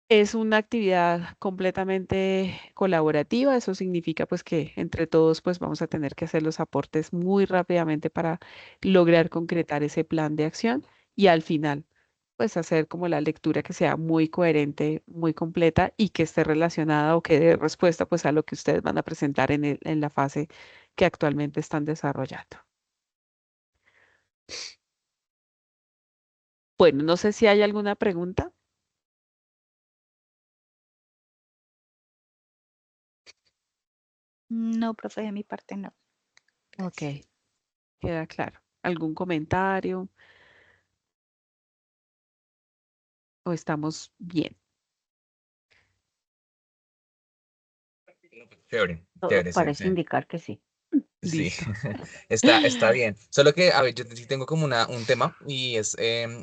Es una actividad completamente colaborativa, eso significa pues que entre todos pues vamos a tener que hacer los aportes muy rápidamente para lograr concretar ese plan de acción y al final pues hacer como la lectura que sea muy coherente, muy completa y que esté relacionada o que dé respuesta pues a lo que ustedes van a presentar en la fase que actualmente están desarrollando. Bueno, no sé si hay alguna pregunta. No, profe, de mi parte no. Ok, Gracias. queda claro. ¿Algún comentario o estamos bien? Chévere, Todo chévere, sí, parece sí. indicar que sí. Sí, Listo. está bien. Solo que, a ver, yo sí tengo como un tema y es,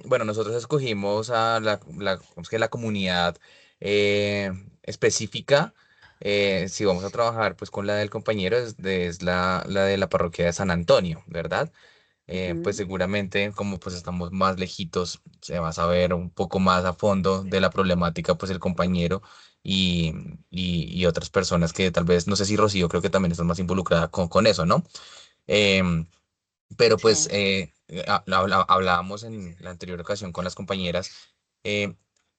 bueno, nosotros escogimos a ¿cómo es que la comunidad específica. Si vamos a trabajar pues con la del compañero, es la de la parroquia de San Antonio, ¿verdad? Pues Ujú, seguramente como pues estamos más lejitos, se va a saber un poco más a fondo de la problemática pues el compañero y, y otras personas que tal vez, no sé si Rocío creo que también están más involucrada con eso, ¿no? Em, pero pues Sí. hablábamos en la anterior ocasión con las compañeras, eh,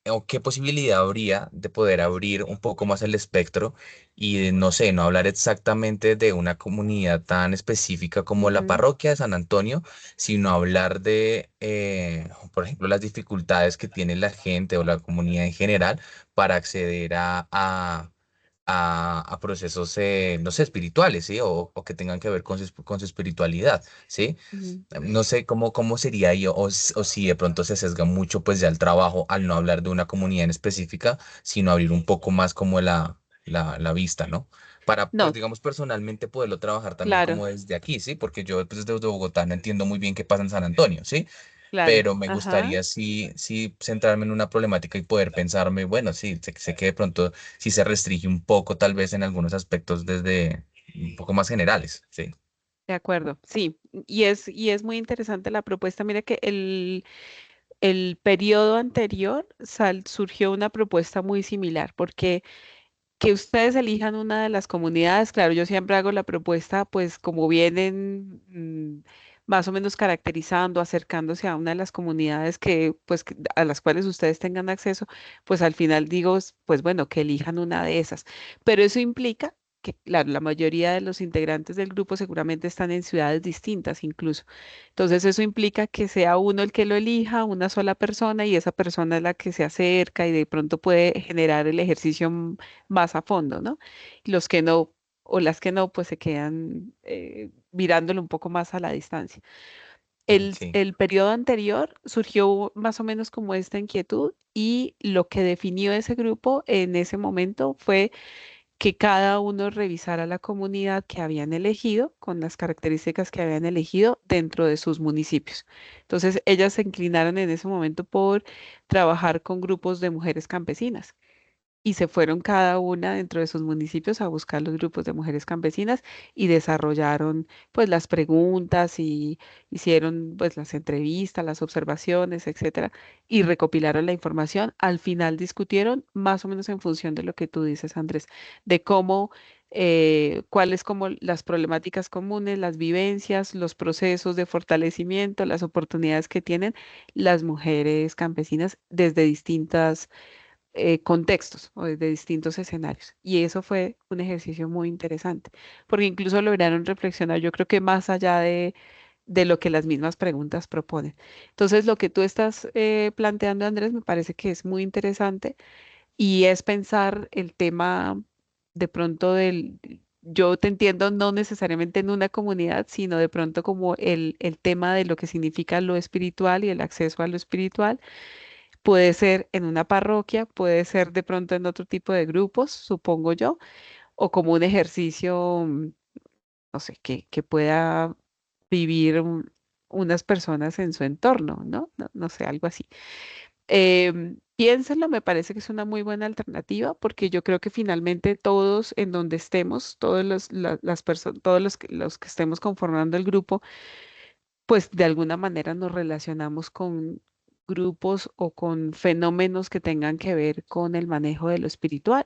o qué posibilidad habría de poder abrir un poco más el espectro y de, no sé, no hablar exactamente de una comunidad tan específica como la ujú, parroquia de San Antonio, sino hablar de, por ejemplo, las dificultades que tiene la gente o la comunidad en general para acceder a procesos, no sé, espirituales, ¿sí? O que tengan que ver con su espiritualidad, ¿sí? ujú. No sé cómo sería ahí, o si de pronto se sesga mucho, pues ya el trabajo al no hablar de una comunidad en específica, sino abrir un poco más como la vista, ¿no? Para, pues No, digamos, personalmente poderlo trabajar también claro, como desde aquí, ¿sí? Porque yo pues, desde Bogotá no entiendo muy bien qué pasa en San Antonio, ¿sí? claro. Pero me Ajá. gustaría sí centrarme en una problemática y poder pensarme, bueno, sí, sé que de pronto sí se restringe un poco tal vez en algunos aspectos desde un poco más generales, ¿sí? De acuerdo, sí. Y es muy interesante la propuesta. Mira que el periodo anterior surgió una propuesta muy similar, porque que ustedes elijan una de las comunidades, claro, yo siempre hago la propuesta, pues como vienen más o menos caracterizando, acercándose a una de las comunidades a las cuales ustedes tengan acceso, pues al final digo, pues bueno, que elijan una de esas. Pero eso implica que, claro, la mayoría de los integrantes del grupo seguramente están en ciudades distintas incluso. Entonces eso implica que sea uno el que lo elija, una sola persona, y esa persona es la que se acerca y de pronto puede generar el ejercicio más a fondo, ¿no? Los que no, o las que no, pues se quedan mirándolo un poco más a la distancia. Sí. El periodo anterior surgió más o menos como esta inquietud y lo que definió ese grupo en ese momento fue que cada uno revisara la comunidad que habían elegido con las características que habían elegido dentro de sus municipios. Entonces, ellas se inclinaron en ese momento por trabajar con grupos de mujeres campesinas y se fueron cada una dentro de sus municipios a buscar los grupos de mujeres campesinas y desarrollaron pues las preguntas y hicieron pues las entrevistas, las observaciones, etcétera, y recopilaron la información. Al final discutieron más o menos en función de lo que tú dices, Andrés, de cómo cuáles como las problemáticas comunes, las vivencias, los procesos de fortalecimiento, las oportunidades que tienen las mujeres campesinas desde distintas contextos o desde distintos escenarios. Y eso fue un ejercicio muy interesante, porque incluso lograron reflexionar, yo creo que más allá de lo que las mismas preguntas proponen. Entonces, lo que tú estás planteando, Andrés, me parece que es muy interesante y es pensar el tema de pronto yo te entiendo no necesariamente en una comunidad, sino de pronto como el tema de lo que significa lo espiritual y el acceso a lo espiritual. Puede ser en una parroquia, puede ser de pronto en otro tipo de grupos, supongo yo, o como un ejercicio, no sé, que pueda vivir unas personas en su entorno, ¿no? No sé, algo así. Piénsenlo, me parece que es una muy buena alternativa porque yo creo que finalmente todos en donde estemos, todos las personas, todos los que estemos conformando el grupo, pues de alguna manera nos relacionamos con grupos o con fenómenos que tengan que ver con el manejo de lo espiritual.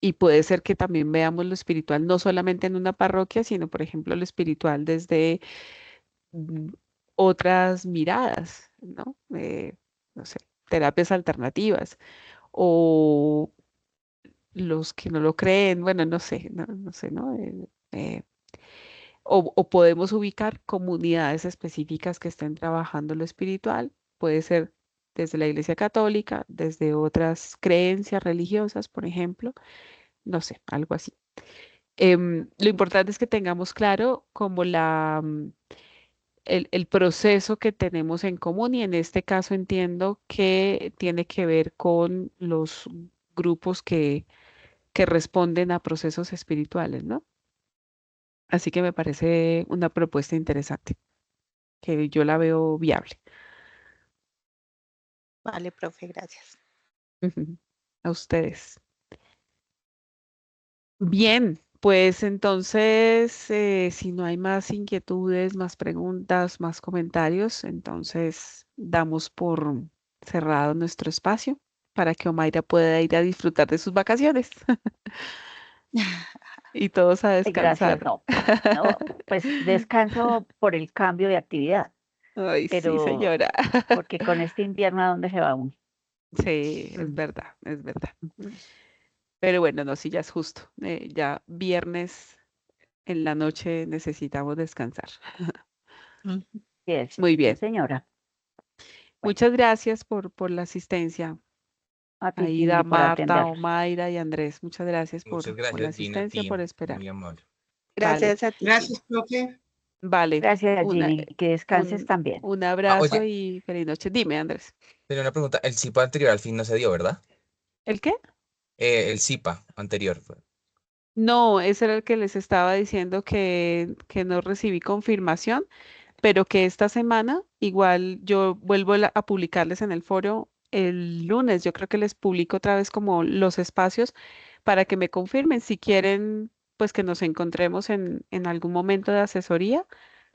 Y puede ser que también veamos lo espiritual no solamente en una parroquia, sino, por ejemplo, lo espiritual desde mm, otras miradas, ¿no? No sé, terapias alternativas o los que no lo creen, bueno, no sé, no sé, ¿no? Eh, o podemos ubicar comunidades específicas que estén trabajando lo espiritual, puede ser desde la Iglesia Católica, desde otras creencias religiosas, por ejemplo, no sé, algo así. Lo importante es que tengamos claro como el proceso que tenemos en común y en este caso entiendo que tiene que ver con los grupos que responden a procesos espirituales, ¿no? Así que me parece una propuesta interesante, que yo la veo viable. Vale, profe, gracias. Ujú. A ustedes. Bien, pues entonces, si no hay más inquietudes, más preguntas, más comentarios, entonces damos por cerrado nuestro espacio para que Omaira pueda ir a disfrutar de sus vacaciones y todos a Ay, gracias, descansar. no. No, pues descanso por el cambio de actividad, Ay, sí, pero señora. porque con este invierno, ¿a dónde se va uno? Sí, es verdad, es verdad. Ujú. Pero bueno, no, sí, ya es justo. Ya viernes en la noche necesitamos descansar. Mm. Muy Sí, bien. señora. Bueno, Muchas gracias por la asistencia. a ti, Aida, Ginny, por Marta, atendernos. Omaira y Andrés. Muchas gracias Muchas por la gracias, Gina, a asistencia, ti, por esperar. muy amable. Vale, Gracias a ti, Gina. Gracias, profe. vale. Gracias, Una, Ginny, que descanses un, también. un Ah, abrazo oye, y feliz noche. Dime, Andrés. tenía una pregunta. El CIPA anterior al fin no se dio, ¿verdad? ¿El qué? El CIPA anterior. No, ese era el que les estaba diciendo que no recibí confirmación, pero que esta semana igual yo vuelvo a publicarles en el foro el lunes. Yo creo que les publico otra vez como los espacios para que me confirmen si quieren, pues que nos encontremos en algún momento de asesoría,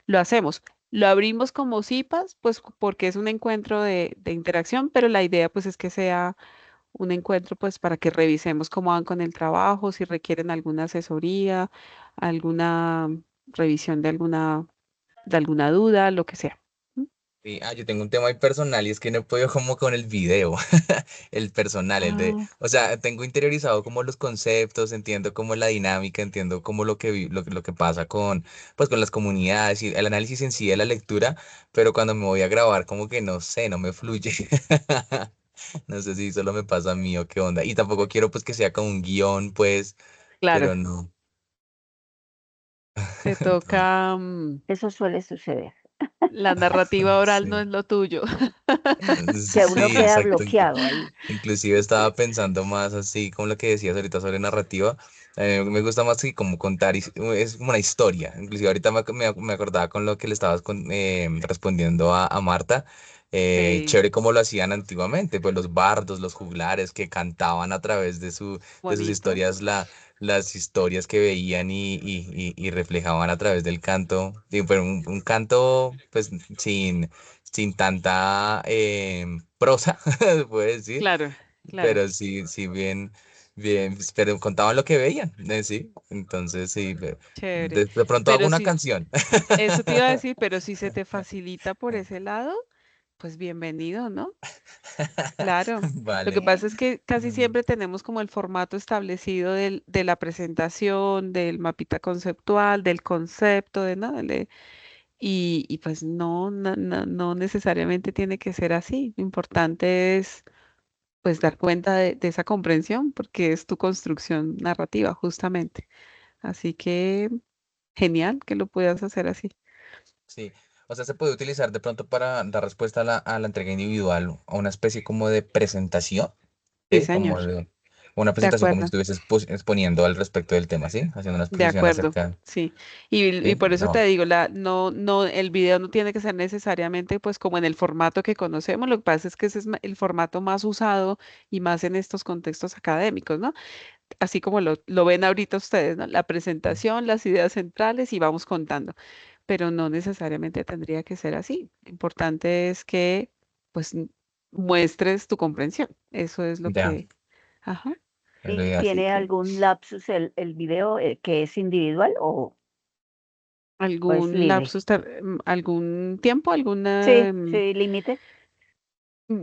lo hacemos. Lo abrimos como CIPAS, pues porque es un encuentro de interacción, pero la idea pues es que sea un encuentro pues para que revisemos cómo van con el trabajo, si requieren alguna asesoría, alguna revisión de alguna duda, lo que sea. ¿Mm? Sí, yo tengo un tema muy personal y es que no he podido como con el video, el personal, Ah, o sea, tengo interiorizado como los conceptos, entiendo como la dinámica, entiendo como lo que pasa pues con las comunidades y el análisis en sí de la lectura, pero cuando me voy a grabar como que no sé, no me fluye. No sé si solo me pasa a mí o qué onda. Y tampoco quiero pues que sea con un guión, pues, claro, pero no. te Entonces, toca, Eso suele suceder, la narrativa oral no sí. es lo tuyo. que uno Sí, queda exacto. bloqueado ahí. Inclusive estaba pensando más así como lo que decías ahorita sobre narrativa. Me gusta más que como contar, es como una historia. Inclusive ahorita me acordaba con lo que le estabas respondiendo a Marta. Sí, Chévere como lo hacían antiguamente, pues los bardos, los juglares que cantaban a través de sus bonito, historias las historias que veían y reflejaban a través del canto. Y, pero un canto pues sin tanta prosa, se puede decir, claro, claro, pero sí, sí, bien, bien, pero contaban lo que veían, sí, entonces sí, chévere. de pronto hago Pero una sí, canción. eso te iba a decir, pero si se te facilita por ese lado, pues bienvenido, ¿no? Claro. Lo que Vale. pasa es que casi Mm, siempre tenemos como el formato establecido de la presentación, del mapita conceptual, del concepto, ¿no? Y pues no necesariamente tiene que ser así. Lo importante es pues dar cuenta de esa comprensión porque es tu construcción narrativa, justamente. Así que genial que lo puedas hacer así. Sí, o sea, se puede utilizar de pronto para dar respuesta a la entrega individual, a una especie como de presentación, Sí, ¿sí? señor. Como una De presentación como si acuerdo. estuvieses exponiendo al respecto del tema, ¿sí? Haciendo una De exposición acuerdo, acerca, sí. Y ¿sí? por eso te No. digo, el video no tiene que ser necesariamente pues como en el formato que conocemos. Lo que pasa es que ese es el formato más usado y más en estos contextos académicos, ¿no? Así como lo ven ahorita ustedes, ¿no? La presentación, las ideas centrales y vamos contando. Pero no necesariamente tendría que ser así. Lo importante es que pues muestres tu comprensión. Eso es lo Ya, que, ajá. es lo ¿Y ideal. Así tiene que algún lapsus el video que es individual o es algún libre? lapsus, algún tiempo, alguna... Sí, sí, límite.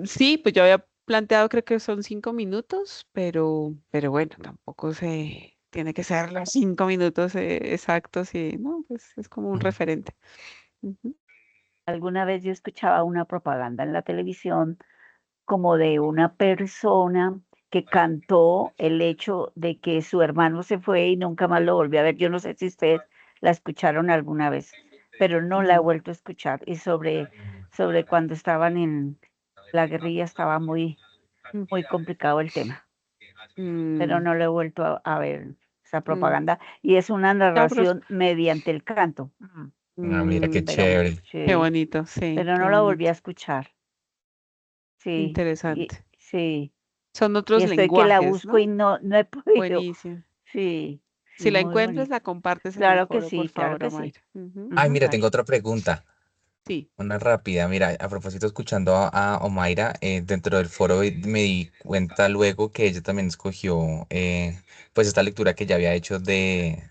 Sí, pues yo había planteado, creo que son 5 minutos, pero bueno, tampoco se tiene que ser los 5 minutos exactos y no, pues es como un Mm. referente. Ujú. Alguna vez yo escuchaba una propaganda en la televisión como de una persona que cantó el hecho de que su hermano se fue y nunca más lo volvió a ver. Yo no sé si ustedes la escucharon alguna vez, pero no la he No. vuelto a escuchar. Y sobre cuando estaban en la guerrilla estaba Mm, muy complicado el tema, pero mm, no lo he vuelto a ver esa mm. propaganda. Y es una No, pero, narración mediante el canto. Ah, mira qué mm, Pero chévere. qué sí, bonito, sí, pero qué no la volví a bonito, escuchar. Sí, y interesante. sí. Son Y otros estoy que la lenguajes, busco y ¿no? no he podido. Buenísimo. Sí, Si sí, la muy encuentras, la bonita. compartes en el Claro que foro, por sí, claro favor, que sí. Omaira. Ujú. Ay, Ujú, mira, tengo vale. otra pregunta. Sí, Una rápida, mira, a propósito, escuchando a Omaira, dentro del foro me di cuenta luego que ella también escogió pues esta lectura que ya había hecho de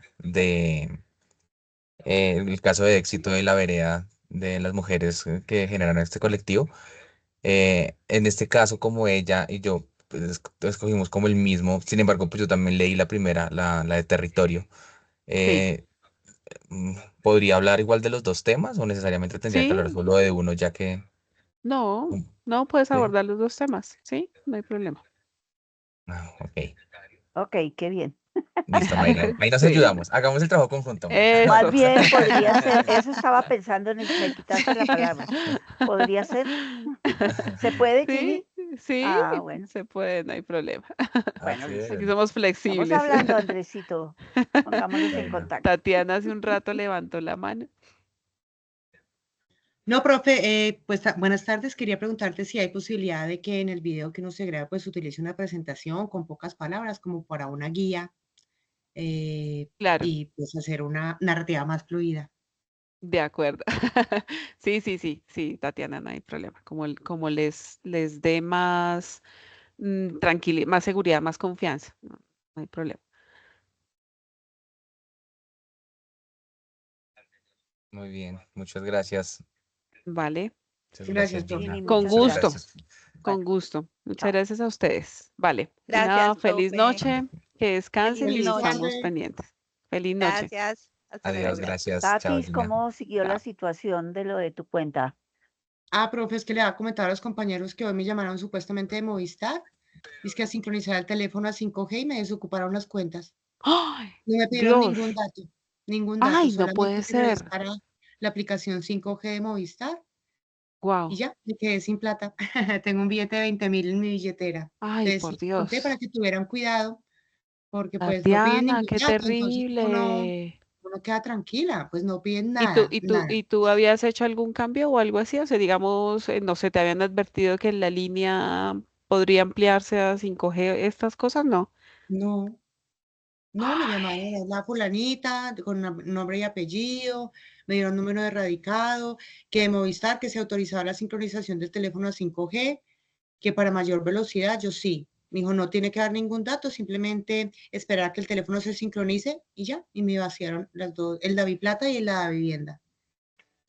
el caso de éxito de la vereda de las mujeres que generaron este colectivo. En este caso, como ella y yo pues, escogimos como el mismo, sin embargo, pues yo también leí la primera, la de territorio. sí. Eh, mm, ¿Podría hablar igual de los dos temas o necesariamente tendría que hablar Sí, solo de uno, ya que... no, mm, no puedes sí? abordar los dos temas, ¿sí? No hay problema. Ah, ok. Ok, qué bien. Listo, Mayra. Ahí nos Sí, ayudamos. Hagamos el trabajo conjunto, Mayra. Más eso. bien podría ser, eso estaba pensando me quitaste la palabra. ¿Podría ser? ¿Se puede, Sí, Gini? sí, Ah, bueno, se puede, no hay problema. bueno, Así listo. Aquí es. somos Estamos flexibles. hablando, Andresito. Pongámonos en Bueno. contacto. Tatiana hace un rato levantó la mano. No, profe, pues buenas tardes. Quería preguntarte si hay posibilidad de que en el video que uno se graba, pues utilice una presentación con pocas palabras, como para una guía, eh, Claro, y pues hacer una narrativa más fluida. de acuerdo. Sí, sí, sí, sí, Tatiana, no hay problema. Como les dé más tranquilidad, más seguridad, más confianza. No, no hay problema. Muy bien. Muchas gracias. Vale, Muchas Gracias, gracias, profe. Gini, Gina. con muchas Muchas gusto, gracias. gracias. con Bueno, gusto. Muchas chao. gracias a ustedes. Vale, Gracias, una feliz profe. noche, que descansen Feliz y Feliz estamos noche. tarde. pendientes. Feliz noche. Gracias. Hasta luego. Adiós, Gracias. gracias. Chao, Tatis, Gina. ¿cómo siguió la Chao. situación de lo de tu cuenta? Profe, es que le había comentado a los compañeros que hoy me llamaron supuestamente de Movistar. Es que a sincronizar el teléfono a 5G y me desocuparon las cuentas. ¡Ay, No me pidieron Dios! ningún dato, ¡Ay, no puede solamente que lo es ser! para la aplicación 5G de Movistar. Y ¡Wow! ya, me quedé sin plata. Tengo un billete de 20.000 en mi billetera. ¡Ay, Entonces, por les conté para Dios! que tuvieran cuidado, porque pues no piden Tatiana, ningún qué dato, entonces terrible. uno queda tranquila, pues no piden ¿Y tú, nada, y tú, nada. y tú habías hecho algún cambio o algo así? O sea, digamos, no sé, te habían advertido que la línea podría ampliarse a 5G, estas cosas, ¿no? No, no, me llamaron Ay, la fulanita con nombre y apellido, me dieron número de radicado, que de Movistar, que se autorizaba la sincronización del teléfono a 5G, que para mayor velocidad, yo sí. Me dijo, no tiene que dar ningún dato, simplemente esperar a que el teléfono se sincronice y ya. Y me vaciaron las dos, el Daviplata y el la vivienda.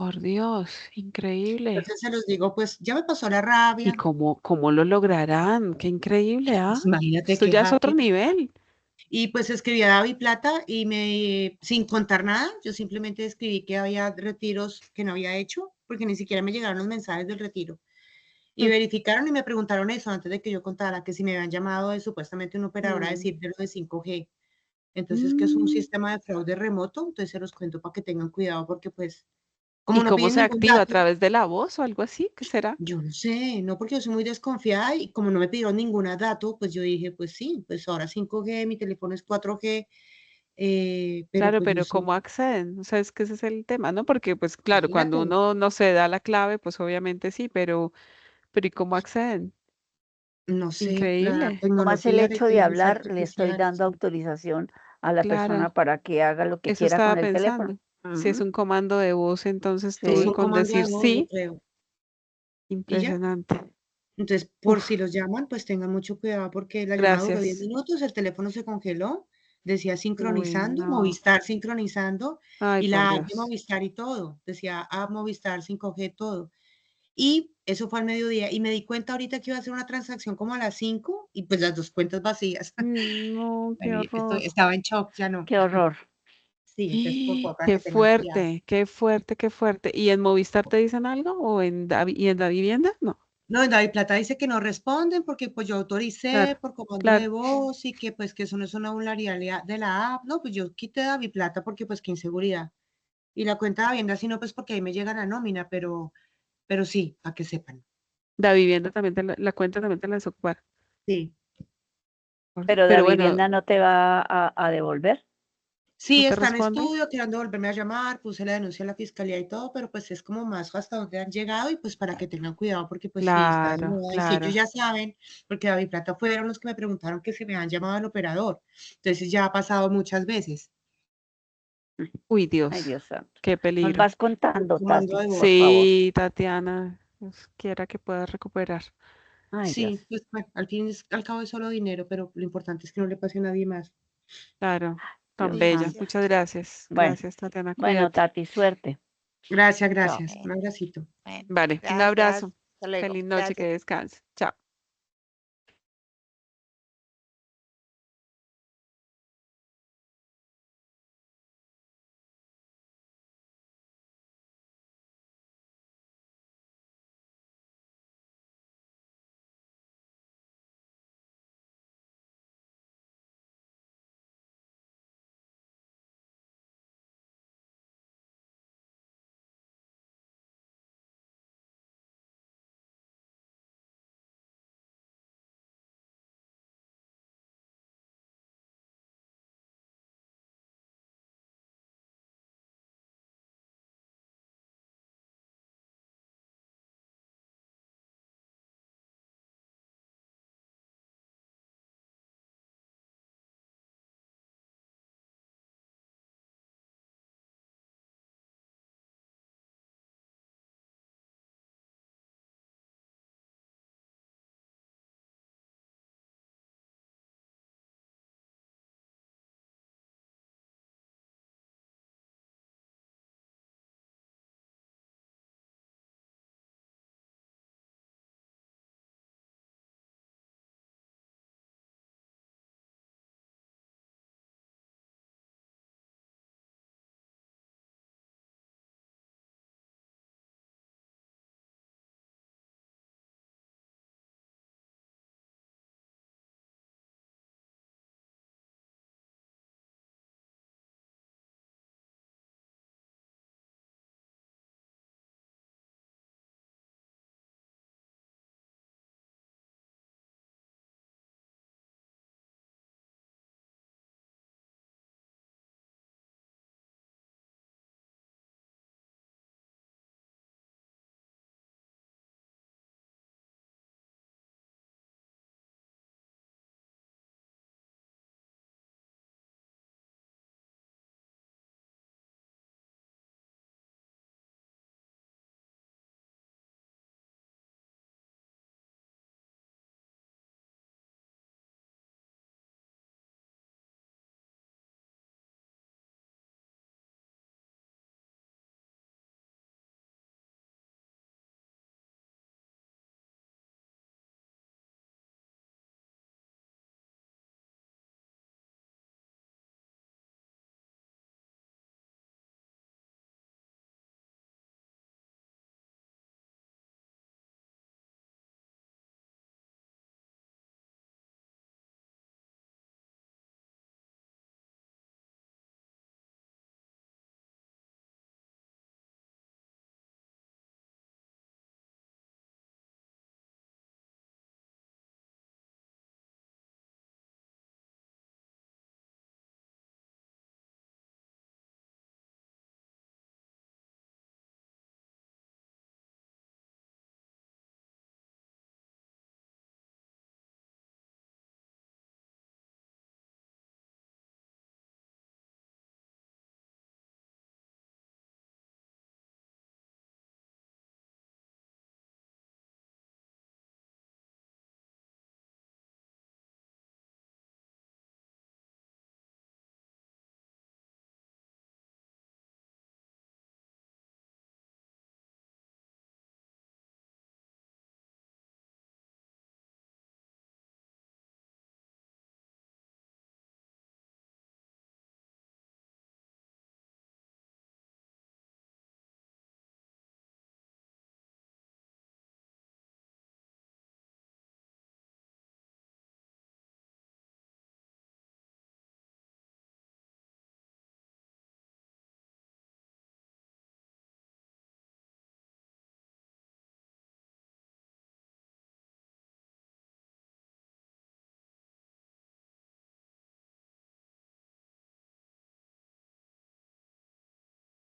Por Dios, increíble. Entonces se los digo, pues ya me pasó la ¿Y rabia. cómo lo lograrán? Qué increíble, ¿ah? Pues imagínate Esto qué ya es otro hacker. nivel. Y pues escribí a David Plata y sin contar nada, yo simplemente escribí que había retiros que no había hecho, porque ni siquiera me llegaron los mensajes del retiro. Y Mm, verificaron y me preguntaron eso antes de que yo contara, que si me habían llamado de supuestamente una operadora a mm, decir de lo de 5G. Entonces, que es un mm. sistema de fraude remoto, entonces se los cuento para que tengan cuidado, porque pues, como ¿Y no cómo piden se ningún activa? ¿A dato, través de la voz o algo así? ¿Qué será? yo no sé, no, porque yo soy muy desconfiada y como no me pidieron ningún dato, pues yo dije, pues sí, pues ahora 5G, mi teléfono es 4G, pero Claro, pues no pero sé, ¿cómo acceden? O sea, es que ese es el tema, ¿no? Porque, pues claro, cuando imagínate, uno no se da la clave, pues obviamente sí, pero ¿y cómo acceden? no sé, la Increíble. Nomás el tecnología, la hecho de inteligencia hablar, le estoy artificial, dando sí. autorización a la persona Claro, para que haga lo que eso quiera estaba con el teléfono. pensando. Si es Ujú. un comando de voz, entonces Es tú Sí, un con comando de decir voz, yo sí, creo, y ya. impresionante. Entonces, por si Uf, los llaman, pues tengan mucho cuidado porque la llamada duró 10 gracias. minutos, el teléfono se congeló, decía Uy, sincronizando, no. Movistar sincronizando Ay, y por la app de Dios. Movistar y todo, decía app Movistar 5G todo. Y eso fue al mediodía y me di cuenta ahorita que iba a hacer una transacción como a las 5 y pues las dos cuentas vacías. No, qué Ahí horror. estaba en shock, ya no. qué horror. Sí, entonces por favor, para Qué que tengan cuidado. fuerte, qué fuerte, qué fuerte. ¿Y en Movistar te dicen algo? ¿O y en la vivienda? No. No, David Plata dice que no responden porque pues yo Claro, autoricé por comando de claro. voz y que pues que eso no es una vulnerabilidad de la app. No, pues yo quité David Plata porque pues qué inseguridad. Y la cuenta de Hacienda sí no, pues porque ahí me llega la nómina, pero sí, a que sepan. La vivienda también la cuenta también te la desocupar. Sí. Pero la Pero bueno, vivienda no te va a devolver. ¿no Sí, te está en responden? estudio, queriendo volverme a llamar, puse la denuncia a la fiscalía y todo, pero pues es como más hasta dónde han llegado y pues para que tengan cuidado porque pues sí, está de Claro, moda y si ellos claro. ya saben, porque David Plata fueron los que me preguntaron que si me han llamado al operador, entonces ya ha pasado muchas veces. Uy, Ay, Dios, Dios santo. qué Nos peligro. vas contando, Comando Tati, de por voz. favor. Sí, Tatiana, Dios quiera que puedas recuperar. Ay, Dios. Sí, pues bueno, al fin al cabo es solo dinero, pero lo importante es que no le pase a nadie más. Claro, tan Dios Sí, bella. santo. Muchas gracias. Bueno, Gracias, Tatiana, bueno, cuídate. Tati, suerte. Gracias, Chao. gracias. Un bueno, abracito. bueno, Vale, un gracias. abrazo. Hasta luego. Feliz noche, que Gracias. descanse. Chao.